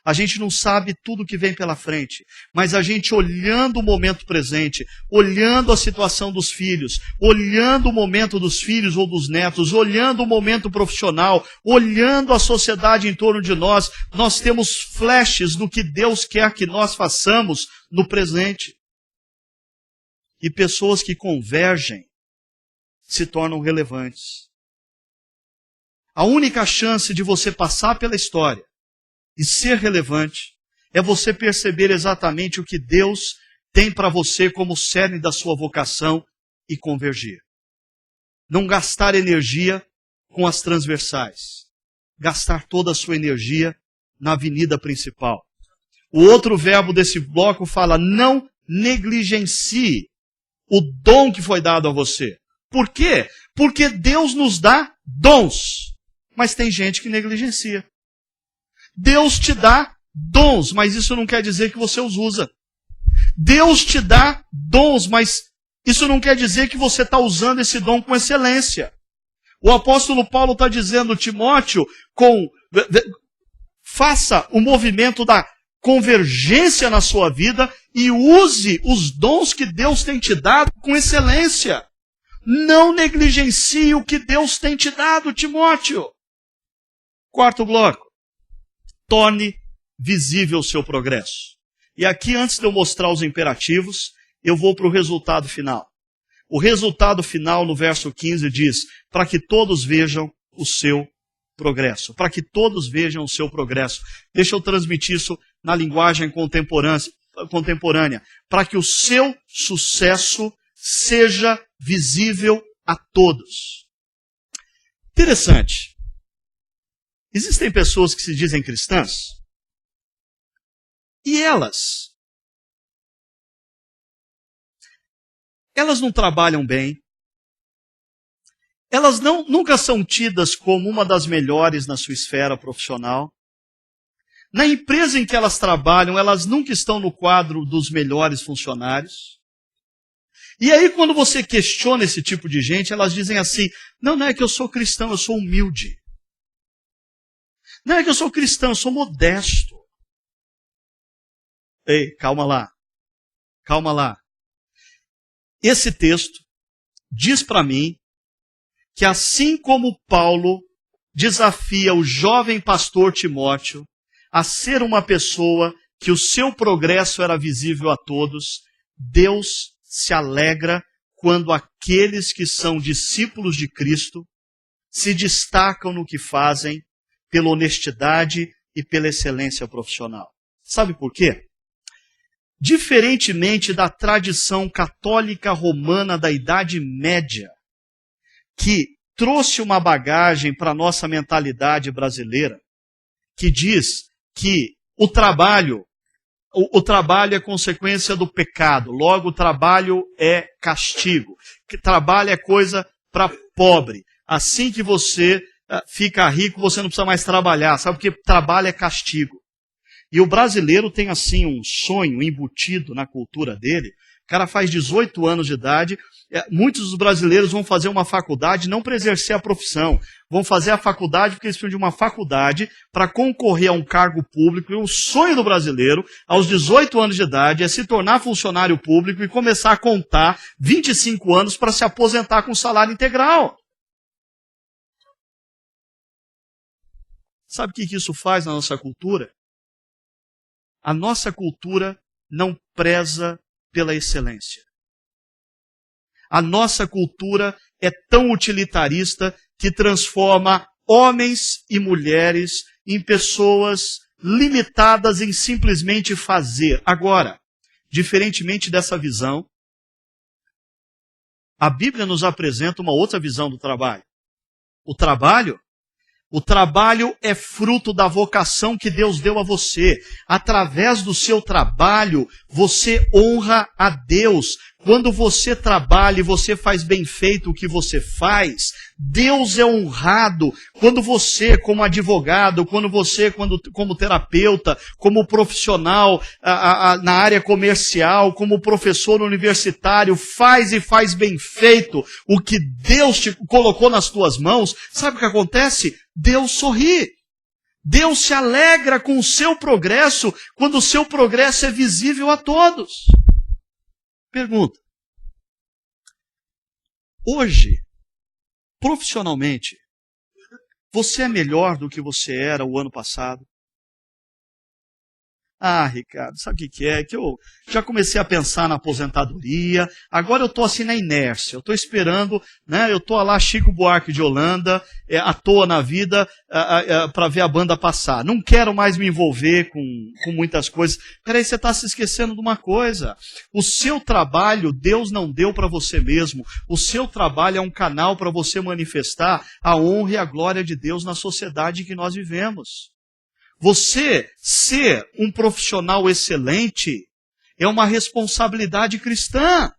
A gente não sabe tudo que vem pela frente, mas a gente olhando o momento presente, olhando a situação dos filhos, olhando o momento dos filhos ou dos netos, olhando o momento profissional, olhando a sociedade em torno de nós, nós temos flashes do que Deus quer que nós façamos no presente. E pessoas que convergem se tornam relevantes. A única chance de você passar pela história e ser relevante é você perceber exatamente o que Deus tem para você como cerne da sua vocação e convergir. Não gastar energia com as transversais. Gastar toda a sua energia na avenida principal. O outro verbo desse bloco fala: não negligencie o dom que foi dado a você. Por quê? Porque Deus nos dá dons. Mas tem gente que negligencia. Deus te dá dons, mas isso não quer dizer que você os usa. Deus te dá dons, mas isso não quer dizer que você está usando esse dom com excelência. O apóstolo Paulo está dizendo, Timóteo, faça o movimento da convergência na sua vida e use os dons que Deus tem te dado com excelência. Não negligencie o que Deus tem te dado, Timóteo. Quarto bloco. Torne visível o seu progresso. E aqui, antes de eu mostrar os imperativos, eu vou para o resultado final. O resultado final, no verso 15, diz: para que todos vejam o seu progresso. Para que todos vejam o seu progresso. Deixa eu transmitir isso na linguagem contemporânea. Para que o seu sucesso seja visível a todos. Interessante. Existem pessoas que se dizem cristãs e elas não trabalham bem, elas nunca são tidas como uma das melhores na sua esfera profissional. Na empresa em que elas trabalham, elas nunca estão no quadro dos melhores funcionários. E aí, quando você questiona esse tipo de gente, elas dizem assim: não é que eu sou cristão, eu sou humilde. Não é que eu sou cristão, eu sou modesto. Ei, calma lá. Calma lá. Esse texto diz para mim que assim como Paulo desafia o jovem pastor Timóteo a ser uma pessoa que o seu progresso era visível a todos, Deus se alegra quando aqueles que são discípulos de Cristo se destacam no que fazem pela honestidade e pela excelência profissional. Sabe por quê? Diferentemente da tradição católica romana da Idade Média, que trouxe uma bagagem para a nossa mentalidade brasileira, que diz que o trabalho é consequência do pecado, logo o trabalho é castigo, que trabalho é coisa para pobre. Assim que você fica rico, você não precisa mais trabalhar, sabe? Porque trabalho é castigo. E o brasileiro tem assim um sonho embutido na cultura dele. O cara faz 18 anos de idade, muitos dos brasileiros vão fazer uma faculdade não para exercer a profissão, vão fazer a faculdade porque eles precisam de uma faculdade para concorrer a um cargo público. E o sonho do brasileiro, aos 18 anos de idade, é se tornar funcionário público e começar a contar 25 anos para se aposentar com salário integral. Sabe o que isso faz na nossa cultura? A nossa cultura não preza pela excelência. A nossa cultura é tão utilitarista que transforma homens e mulheres em pessoas limitadas em simplesmente fazer. Agora, diferentemente dessa visão, a Bíblia nos apresenta uma outra visão do trabalho. O trabalho é fruto da vocação que Deus deu a você. Através do seu trabalho, você honra a Deus. Quando você trabalha e você faz bem feito o que você faz, Deus é honrado. Quando você, como advogado, como terapeuta, como profissional na área comercial, como professor universitário, faz bem feito o que Deus te colocou nas tuas mãos, sabe o que acontece? Deus sorri. Deus se alegra com o seu progresso quando o seu progresso é visível a todos. Pergunta. Hoje, profissionalmente, você é melhor do que você era o ano passado? Ah, Ricardo, sabe o que é? Que eu já comecei a pensar na aposentadoria, agora eu estou assim na inércia, eu estou esperando, né? Eu estou lá Chico Buarque de Holanda, à toa na vida, para ver a banda passar. Não quero mais me envolver com muitas coisas. Peraí, você está se esquecendo de uma coisa. O seu trabalho, Deus não deu para você mesmo. O seu trabalho é um canal para você manifestar a honra e a glória de Deus na sociedade em que nós vivemos. Você ser um profissional excelente é uma responsabilidade cristã.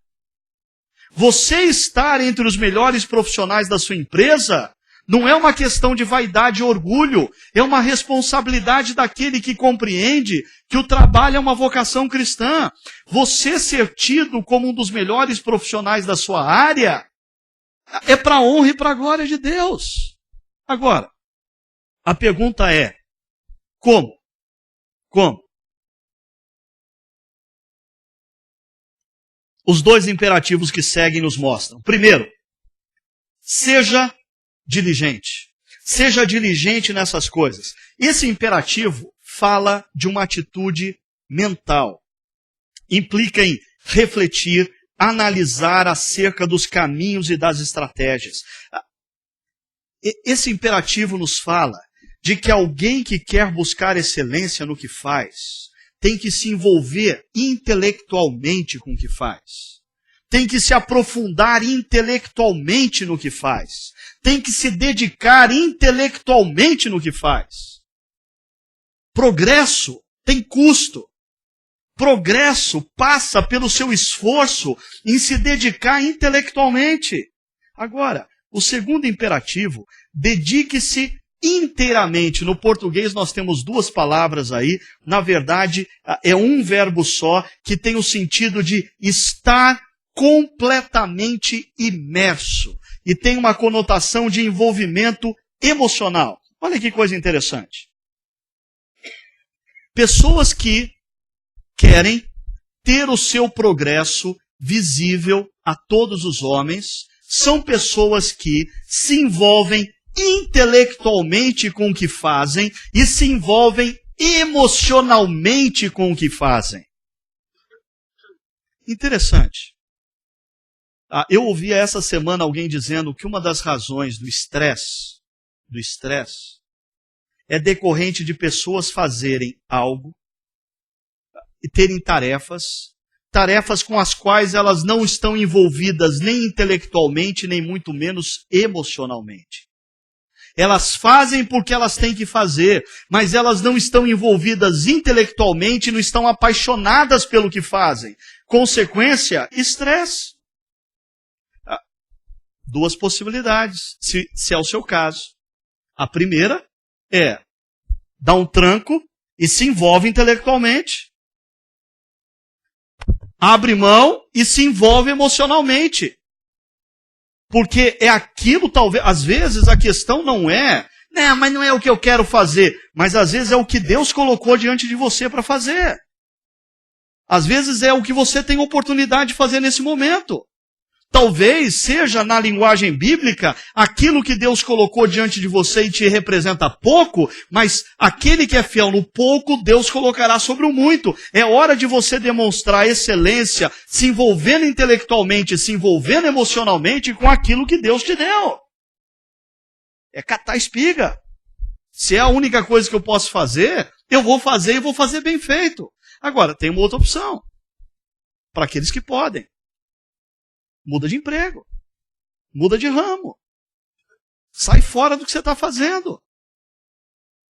Você estar entre os melhores profissionais da sua empresa não é uma questão de vaidade e orgulho, é uma responsabilidade daquele que compreende que o trabalho é uma vocação cristã. Você ser tido como um dos melhores profissionais da sua área é para a honra e para a glória de Deus. Agora, a pergunta é, como? Os dois imperativos que seguem nos mostram. Primeiro, seja diligente. Seja diligente nessas coisas. Esse imperativo fala de uma atitude mental. Implica em refletir, analisar acerca dos caminhos e das estratégias. Esse imperativo nos fala de que alguém que quer buscar excelência no que faz, tem que se envolver intelectualmente com o que faz. Tem que se aprofundar intelectualmente no que faz. Tem que se dedicar intelectualmente no que faz. Progresso tem custo. Progresso passa pelo seu esforço em se dedicar intelectualmente. Agora, o segundo imperativo, dedique-se inteiramente. No português nós temos duas palavras aí, na verdade é um verbo só, que tem o sentido de estar completamente imerso. E tem uma conotação de envolvimento emocional. Olha que coisa interessante. Pessoas que querem ter o seu progresso visível a todos os homens, são pessoas que se envolvem intelectualmente com o que fazem e se envolvem emocionalmente com o que fazem. Interessante. Eu ouvi essa semana alguém dizendo que uma das razões do estresse é decorrente de pessoas fazerem algo e terem tarefas com as quais elas não estão envolvidas nem intelectualmente, nem muito menos emocionalmente. Elas fazem porque elas têm que fazer, mas elas não estão envolvidas intelectualmente, não estão apaixonadas pelo que fazem. Consequência, estresse. Duas possibilidades, se é o seu caso. A primeira é dar um tranco e se envolve intelectualmente. Abre mão e se envolve emocionalmente. Porque é aquilo, talvez, às vezes a questão não é, mas não é o que eu quero fazer, mas às vezes é o que Deus colocou diante de você para fazer. Às vezes é o que você tem oportunidade de fazer nesse momento. Talvez seja, na linguagem bíblica, aquilo que Deus colocou diante de você e te representa pouco, mas aquele que é fiel no pouco, Deus colocará sobre o muito. É hora de você demonstrar excelência, se envolvendo intelectualmente, se envolvendo emocionalmente com aquilo que Deus te deu. É catar espiga. Se é a única coisa que eu posso fazer, Eu vou fazer e vou fazer bem feito. Agora, tem uma outra opção. Para aqueles que podem. Muda de emprego. Muda de ramo. Sai fora do que você está fazendo.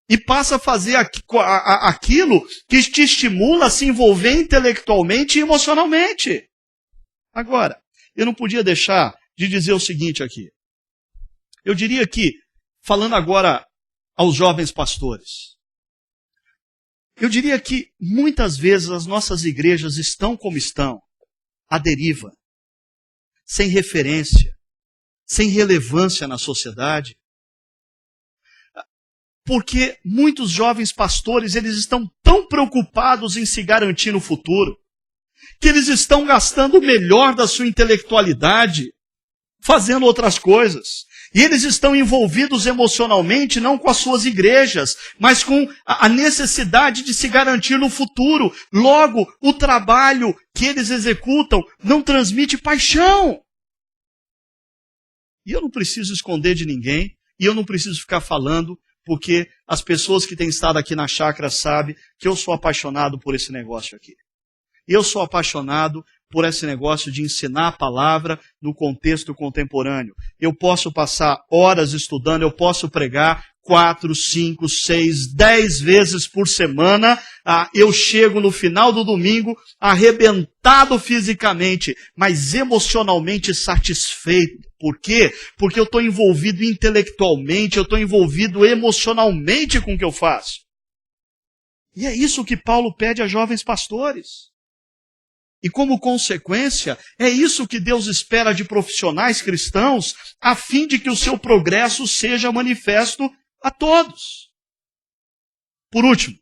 E passa a fazer aquilo que te estimula a se envolver intelectualmente e emocionalmente. Agora, eu não podia deixar de dizer o seguinte aqui. Eu diria que, falando agora aos jovens pastores, eu diria que muitas vezes as nossas igrejas estão como estão, à deriva, sem referência, sem relevância na sociedade, porque muitos jovens pastores, eles estão tão preocupados em se garantir no futuro, que eles estão gastando o melhor da sua intelectualidade, fazendo outras coisas. E eles estão envolvidos emocionalmente, não com as suas igrejas, mas com a necessidade de se garantir no futuro. Logo, o trabalho que eles executam não transmite paixão. E eu não preciso esconder de ninguém, e eu não preciso ficar falando, porque as pessoas que têm estado aqui na chácara sabem que eu sou apaixonado por esse negócio aqui. Eu sou apaixonado por esse negócio de ensinar a palavra no contexto contemporâneo. Eu posso passar horas estudando, eu posso pregar 4, 5, 6, 10 vezes por semana. Eu chego no final do domingo arrebentado fisicamente, mas emocionalmente satisfeito. Por quê? Porque eu estou envolvido intelectualmente, eu estou envolvido emocionalmente com o que eu faço. E é isso que Paulo pede a jovens pastores. E como consequência, é isso que Deus espera de profissionais cristãos, a fim de que o seu progresso seja manifesto a todos. Por último,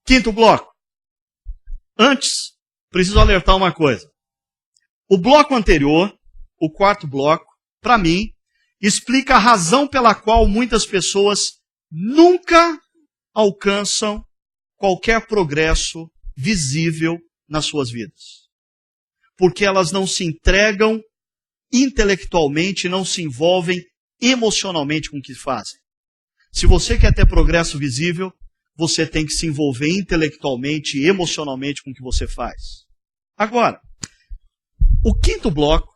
quinto bloco. Antes, preciso alertar uma coisa. O bloco anterior, o quarto bloco, para mim, explica a razão pela qual muitas pessoas nunca alcançam qualquer progresso visível nas suas vidas. Porque elas não se entregam intelectualmente, não se envolvem emocionalmente com o que fazem. Se você quer ter progresso visível, você tem que se envolver intelectualmente e emocionalmente com o que você faz. Agora, o quinto bloco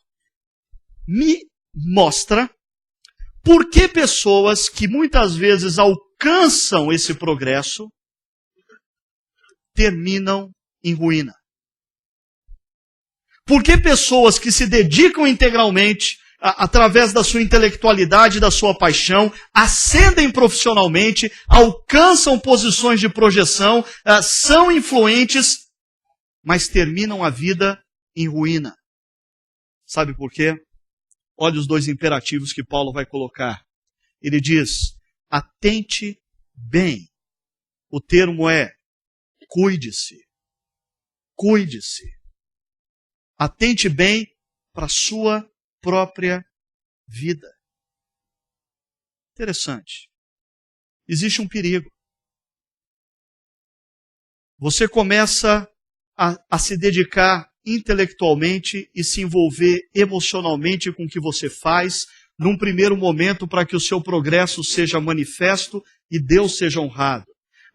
me mostra por que pessoas que muitas vezes alcançam esse progresso terminam em ruína. Por que pessoas que se dedicam integralmente, através da sua intelectualidade, da sua paixão, ascendem profissionalmente, alcançam posições de projeção, são influentes, mas terminam a vida em ruína? Sabe por quê? Olha os dois imperativos que Paulo vai colocar. Ele diz, atente bem. O termo é, cuide-se. Cuide-se. Atente bem para a sua própria vida. Interessante. Existe um perigo. Você começa a se dedicar intelectualmente e se envolver emocionalmente com o que você faz, num primeiro momento para que o seu progresso seja manifesto e Deus seja honrado.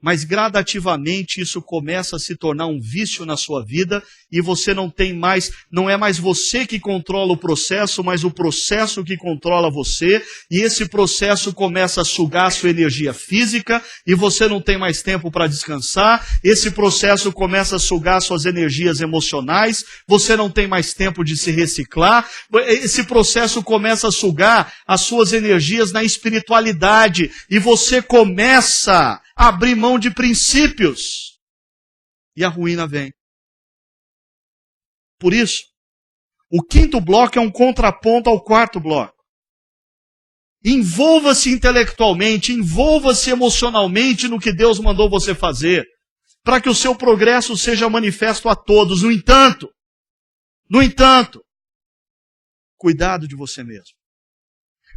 Mas gradativamente isso começa a se tornar um vício na sua vida e você não é mais você que controla o processo, mas o processo que controla você, e esse processo começa a sugar a sua energia física e você não tem mais tempo para descansar, esse processo começa a sugar suas energias emocionais, você não tem mais tempo de se reciclar, esse processo começa a sugar as suas energias na espiritualidade e você começa a abrir mão de princípios. E a ruína vem. Por isso, o quinto bloco é um contraponto ao quarto bloco. Envolva-se intelectualmente, envolva-se emocionalmente no que Deus mandou você fazer, para que o seu progresso seja manifesto a todos. No entanto, cuidado de você mesmo.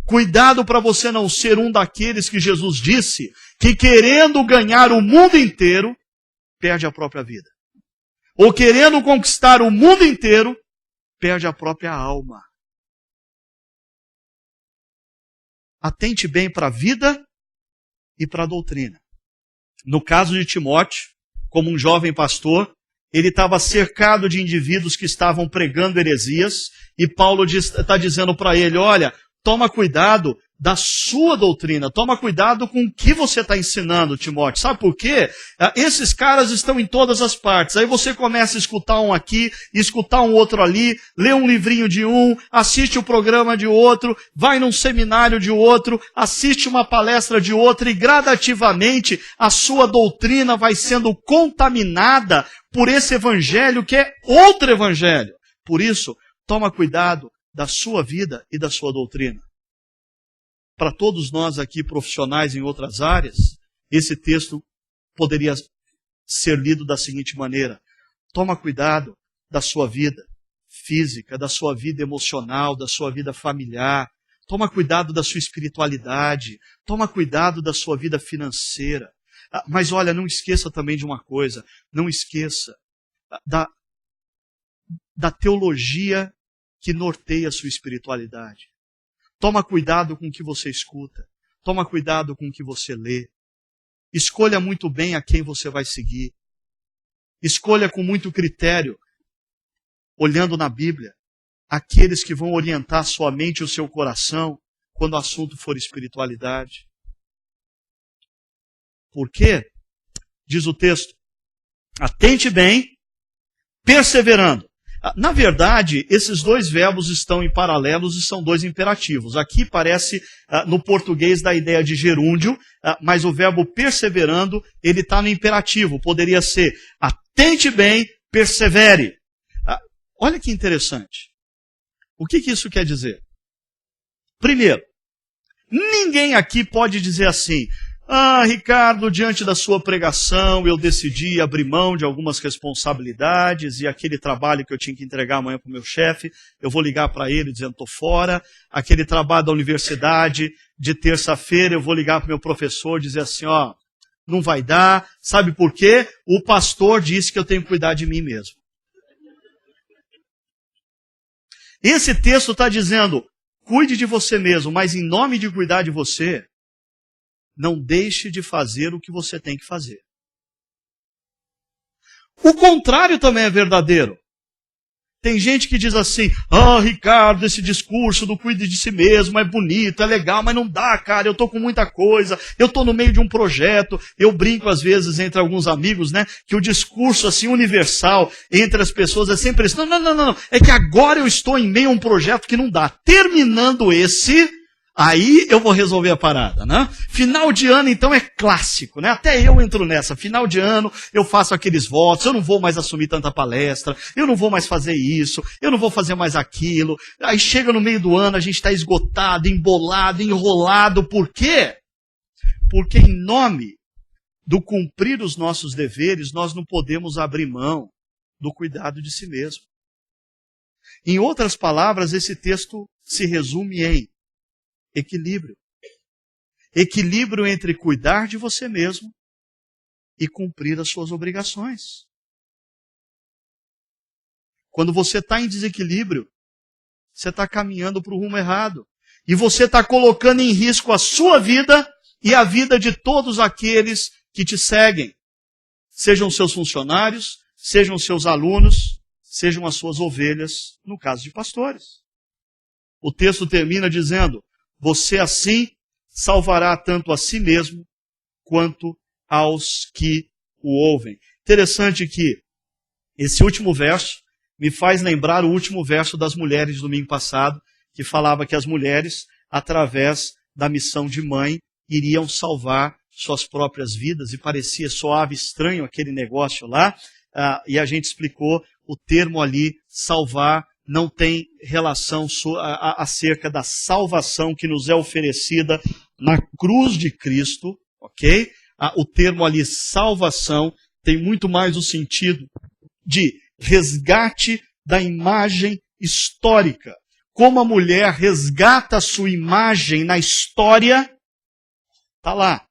Cuidado para você não ser um daqueles que Jesus disse que querendo ganhar o mundo inteiro, perde a própria vida. Ou querendo conquistar o mundo inteiro, perde a própria alma. Atente bem para a vida e para a doutrina. No caso de Timóteo, como um jovem pastor, ele estava cercado de indivíduos que estavam pregando heresias, e Paulo está dizendo para ele, olha, toma cuidado da sua doutrina, toma cuidado com o que você está ensinando, Timóteo. Sabe por quê? Esses caras estão em todas as partes. Aí você começa a escutar um aqui, escutar um outro ali, lê um livrinho de um, assiste o programa de outro, vai num seminário de outro, assiste uma palestra de outro, e gradativamente a sua doutrina vai sendo contaminada por esse evangelho que é outro evangelho. Por isso, toma cuidado da sua vida e da sua doutrina. Para todos nós aqui, profissionais em outras áreas, esse texto poderia ser lido da seguinte maneira: toma cuidado da sua vida física, da sua vida emocional, da sua vida familiar, toma cuidado da sua espiritualidade, toma cuidado da sua vida financeira. Mas olha, não esqueça também de uma coisa, não esqueça da teologia que norteia a sua espiritualidade. Toma cuidado com o que você escuta. Toma cuidado com o que você lê. Escolha muito bem a quem você vai seguir. Escolha com muito critério, olhando na Bíblia, aqueles que vão orientar sua mente e o seu coração quando o assunto for espiritualidade. Por quê? Diz o texto, atente bem, perseverando. Na verdade, esses dois verbos estão em paralelos e são dois imperativos. Aqui parece, no português, da ideia de gerúndio, mas o verbo perseverando, ele está no imperativo. Poderia ser, atente bem, persevere. Olha que interessante. O que isso quer dizer? Primeiro, ninguém aqui pode dizer assim, Ricardo, diante da sua pregação, eu decidi abrir mão de algumas responsabilidades e aquele trabalho que eu tinha que entregar amanhã para o meu chefe, eu vou ligar para ele dizendo estou fora. Aquele trabalho da universidade, de terça-feira, eu vou ligar para o meu professor e dizer assim, não vai dar. Sabe por quê? O pastor disse que eu tenho que cuidar de mim mesmo. Esse texto está dizendo, cuide de você mesmo, mas em nome de cuidar de você, não deixe de fazer o que você tem que fazer. O contrário também é verdadeiro. Tem gente que diz assim, Ricardo, esse discurso do cuide de si mesmo é bonito, é legal, mas não dá, cara, eu estou com muita coisa, eu estou no meio de um projeto. Eu brinco às vezes entre alguns amigos, né, que o discurso assim universal entre as pessoas é sempre isso. Não, é que agora eu estou em meio a um projeto que não dá. Terminando esse, aí eu vou resolver a parada, né? Final de ano, então, é clássico, né? Até eu entro nessa. Final de ano, eu faço aqueles votos, eu não vou mais assumir tanta palestra, eu não vou mais fazer isso, eu não vou fazer mais aquilo. Aí chega no meio do ano, a gente está esgotado, embolado, enrolado. Por quê? Porque em nome do cumprir os nossos deveres, nós não podemos abrir mão do cuidado de si mesmo. Em outras palavras, esse texto se resume em equilíbrio. Equilíbrio entre cuidar de você mesmo e cumprir as suas obrigações. Quando você está em desequilíbrio, você está caminhando para o rumo errado. E você está colocando em risco a sua vida e a vida de todos aqueles que te seguem. Sejam seus funcionários, sejam seus alunos, sejam as suas ovelhas, no caso de pastores. O texto termina dizendo, você assim salvará tanto a si mesmo quanto aos que o ouvem. Interessante que esse último verso me faz lembrar o último verso das mulheres do domingo passado, que falava que as mulheres, através da missão de mãe, iriam salvar suas próprias vidas, e parecia suave, estranho aquele negócio lá, e a gente explicou o termo ali, salvar, não tem relação acerca da salvação que nos é oferecida na cruz de Cristo, ok? O termo ali, salvação, tem muito mais o sentido de resgate da imagem histórica. Como a mulher resgata a sua imagem na história, está lá.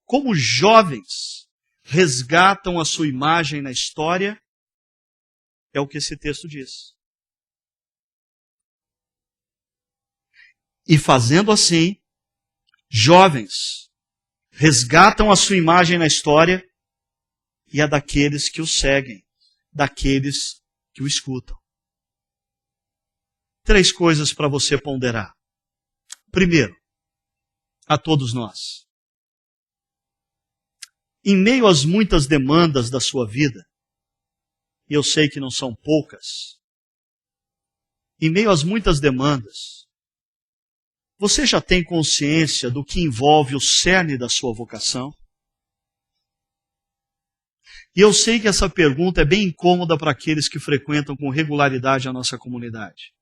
Como jovens resgatam a sua imagem na história, é o que esse texto diz. E fazendo assim, jovens resgatam a sua imagem na história e a daqueles que o seguem, daqueles que o escutam. 3 coisas para você ponderar. Primeiro, a todos nós. Em meio às muitas demandas da sua vida, e eu sei que não são poucas, em meio às muitas demandas, você já tem consciência do que envolve o cerne da sua vocação? E eu sei que essa pergunta é bem incômoda para aqueles que frequentam com regularidade a nossa comunidade.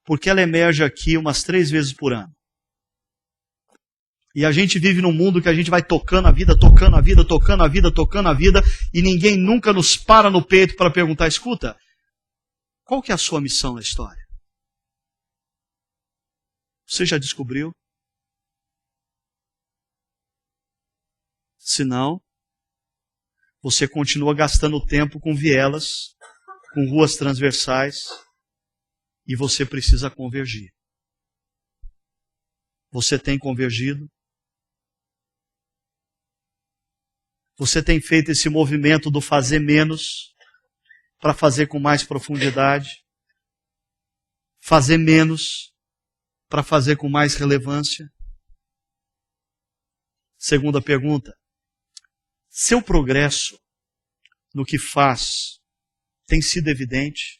Porque ela emerge aqui umas 3 vezes por ano. E a gente vive num mundo que a gente vai tocando a vida, tocando a vida, tocando a vida, tocando a vida, e ninguém nunca nos para no peito para perguntar, escuta, qual que é a sua missão na história? Você já descobriu? Se não, você continua gastando tempo com vielas, com ruas transversais, e você precisa convergir. Você tem convergido? Você tem feito esse movimento do fazer menos para fazer com mais profundidade? Fazer menos para fazer com mais relevância? Segunda pergunta. Seu progresso no que faz tem sido evidente?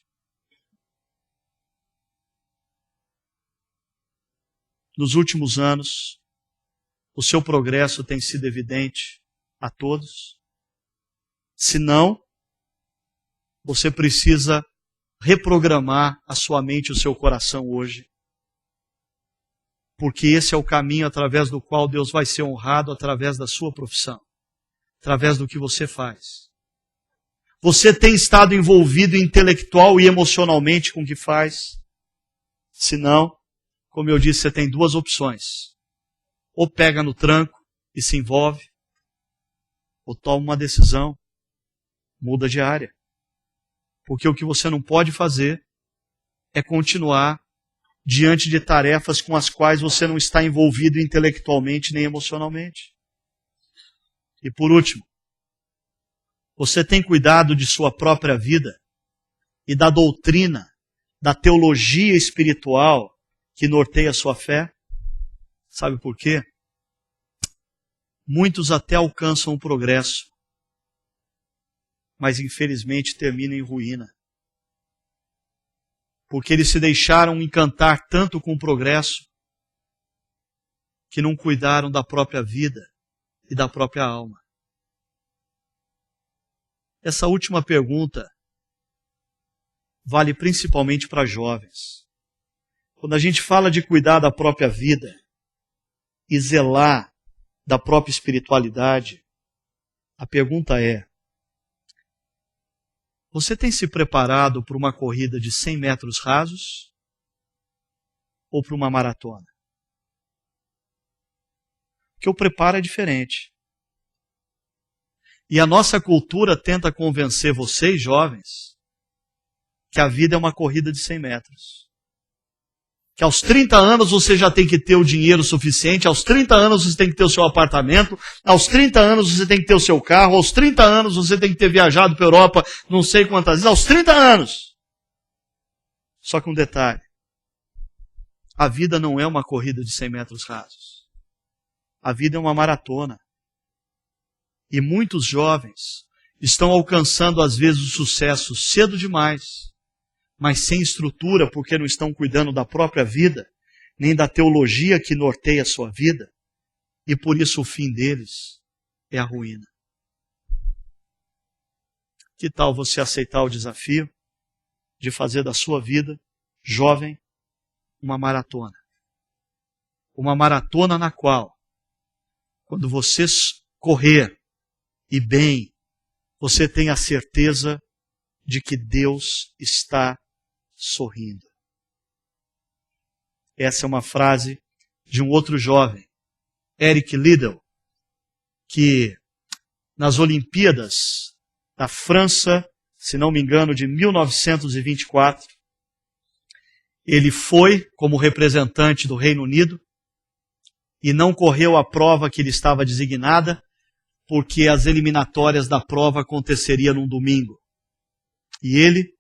Nos últimos anos, o seu progresso tem sido evidente a todos? Se não, você precisa reprogramar a sua mente e o seu coração hoje. Porque esse é o caminho através do qual Deus vai ser honrado através da sua profissão, através do que você faz. Você tem estado envolvido intelectual e emocionalmente com o que faz? Se não, como eu disse, você tem 2 opções. Ou pega no tranco e se envolve, ou toma uma decisão, muda de área. Porque o que você não pode fazer é continuar diante de tarefas com as quais você não está envolvido intelectualmente nem emocionalmente. E por último, você tem cuidado de sua própria vida e da doutrina, da teologia espiritual que norteia a sua fé? Sabe por quê? Muitos até alcançam o progresso, mas infelizmente terminam em ruína. Porque eles se deixaram encantar tanto com o progresso que não cuidaram da própria vida e da própria alma. Essa última pergunta vale principalmente para jovens. Quando a gente fala de cuidar da própria vida e zelar da própria espiritualidade, a pergunta é: você tem se preparado para uma corrida de 100 metros rasos ou para uma maratona? Porque o preparo é diferente. E a nossa cultura tenta convencer vocês, jovens, que a vida é uma corrida de 100 metros. Que aos 30 anos você já tem que ter o dinheiro suficiente, aos 30 anos você tem que ter o seu apartamento, aos 30 anos você tem que ter o seu carro, aos 30 anos você tem que ter viajado para a Europa não sei quantas vezes, aos 30 anos. Só que um detalhe, a vida não é uma corrida de 100 metros rasos. A vida é uma maratona. E muitos jovens estão alcançando às vezes o sucesso cedo demais, mas sem estrutura, porque não estão cuidando da própria vida, nem da teologia que norteia a sua vida, e por isso o fim deles é a ruína. Que tal você aceitar o desafio de fazer da sua vida, jovem, uma maratona? Uma maratona na qual, quando você correr e bem, você tem a certeza de que Deus está sorrindo. Essa é uma frase de um outro jovem, Eric Liddell, que nas Olimpíadas da França, se não me engano, de 1924, ele foi como representante do Reino Unido e não correu a prova que lhe estava designada, porque as eliminatórias da prova aconteceriam num domingo. E ele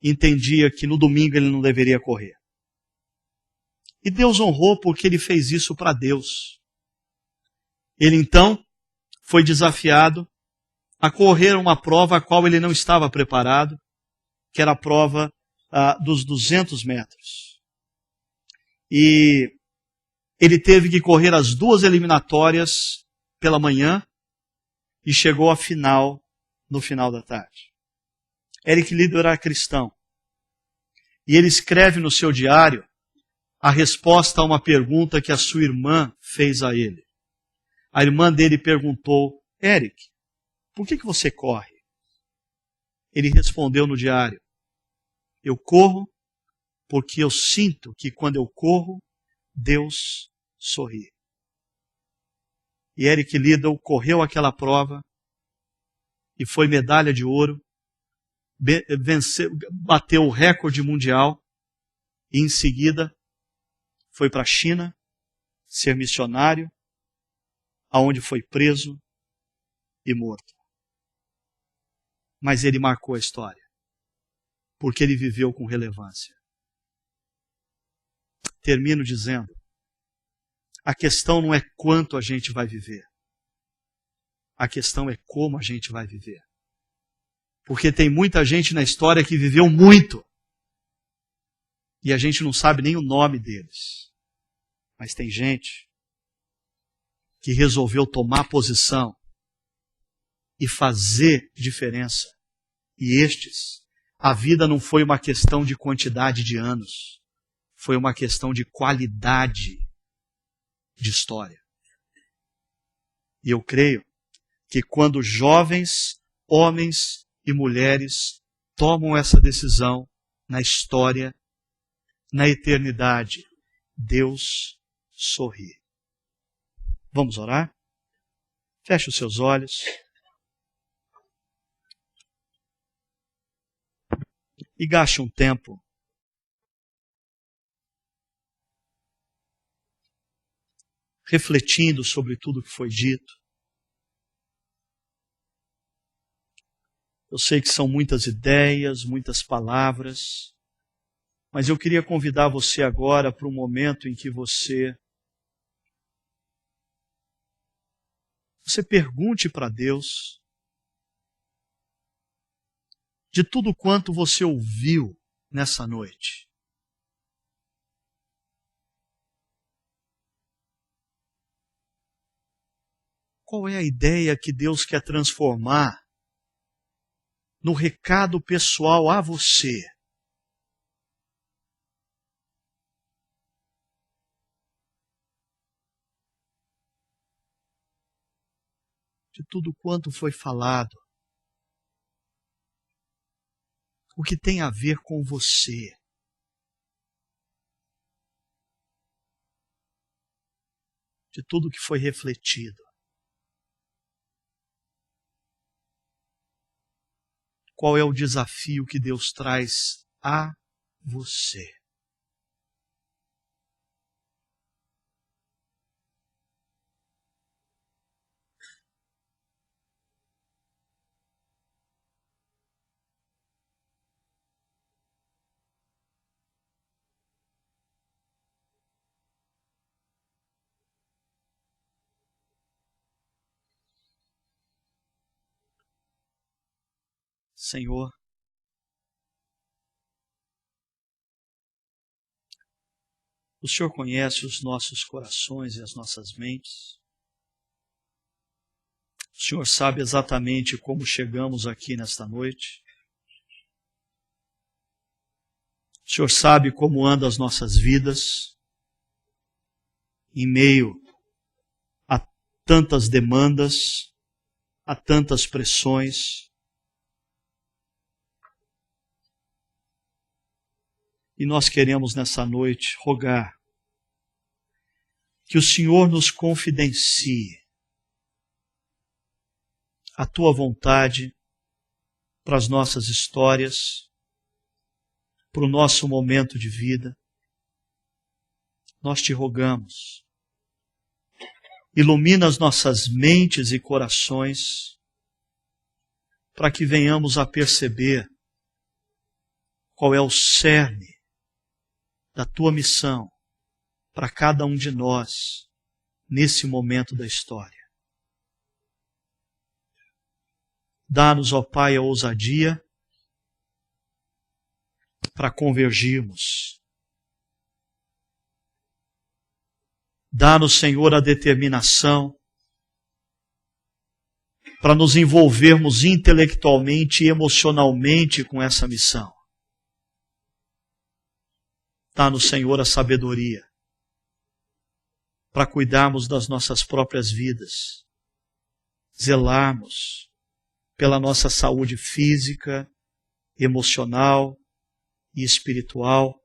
entendia que no domingo ele não deveria correr. E Deus honrou porque ele fez isso para Deus. Ele então foi desafiado a correr uma prova a qual ele não estava preparado, que era a prova dos 200 metros. E ele teve que correr as 2 eliminatórias pela manhã e chegou à final no final da tarde. Eric Liddell era cristão. E ele escreve no seu diário a resposta a uma pergunta que a sua irmã fez a ele. A irmã dele perguntou: Eric, por que você corre? Ele respondeu no diário: eu corro porque eu sinto que quando eu corro, Deus sorri. E Eric Liddell correu aquela prova e foi medalha de ouro, bateu o recorde mundial e em seguida foi para a China ser missionário, aonde foi preso e morto. Mas ele marcou a história, porque ele viveu com relevância. Termino dizendo, a questão não é quanto a gente vai viver. A questão é como a gente vai viver. Porque tem muita gente na história que viveu muito. E a gente não sabe nem o nome deles. Mas tem gente que resolveu tomar posição e fazer diferença. E estes, a vida não foi uma questão de quantidade de anos. Foi uma questão de qualidade de história. E eu creio que quando jovens, homens e mulheres tomam essa decisão na história, na eternidade, Deus sorri. Vamos orar? Feche os seus olhos. E gaste um tempo refletindo sobre tudo que foi dito. Eu sei que são muitas ideias, muitas palavras, mas eu queria convidar você agora para um momento em que você pergunte para Deus de tudo quanto você ouviu nessa noite. Qual é a ideia que Deus quer transformar no recado pessoal a você? De tudo quanto foi falado. O que tem a ver com você. De tudo que foi refletido. Qual é o desafio que Deus traz a você? Senhor, o Senhor conhece os nossos corações e as nossas mentes. O Senhor sabe exatamente como chegamos aqui nesta noite. O Senhor sabe como andam as nossas vidas em meio a tantas demandas, a tantas pressões. E nós queremos nessa noite rogar que o Senhor nos confidencie a Tua vontade para as nossas histórias, para o nosso momento de vida. Nós te rogamos ilumina as nossas mentes e corações, para que venhamos a perceber qual é o cerne da tua missão para cada um de nós nesse momento da história. Dá-nos, ó Pai, a ousadia para convergirmos. Dá-nos, Senhor, a determinação para nos envolvermos intelectualmente e emocionalmente com essa missão. Dá-nos, Senhor, a sabedoria para cuidarmos das nossas próprias vidas, zelarmos pela nossa saúde física, emocional e espiritual,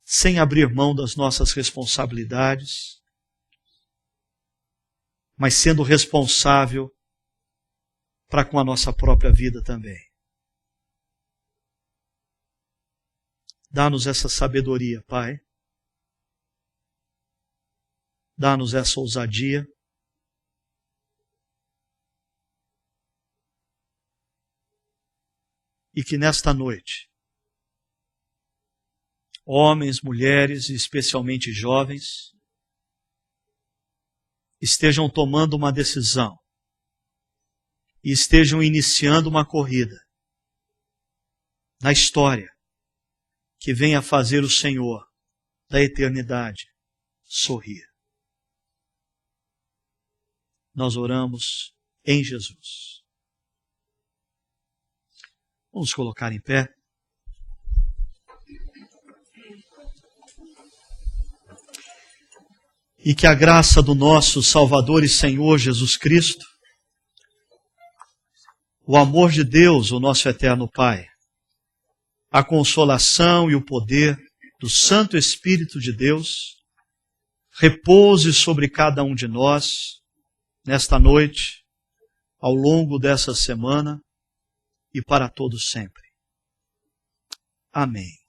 sem abrir mão das nossas responsabilidades, mas sendo responsável para com a nossa própria vida também. Dá-nos essa sabedoria, Pai. Dá-nos essa ousadia. E que nesta noite, homens, mulheres e especialmente jovens, estejam tomando uma decisão e estejam iniciando uma corrida na história que venha fazer o Senhor da eternidade sorrir. Nós oramos em Jesus. Vamos colocar em pé. E que a graça do nosso Salvador e Senhor Jesus Cristo, o amor de Deus, o nosso eterno Pai, a consolação e o poder do Santo Espírito de Deus, repouse sobre cada um de nós, nesta noite, ao longo dessa semana e para todos sempre. Amém.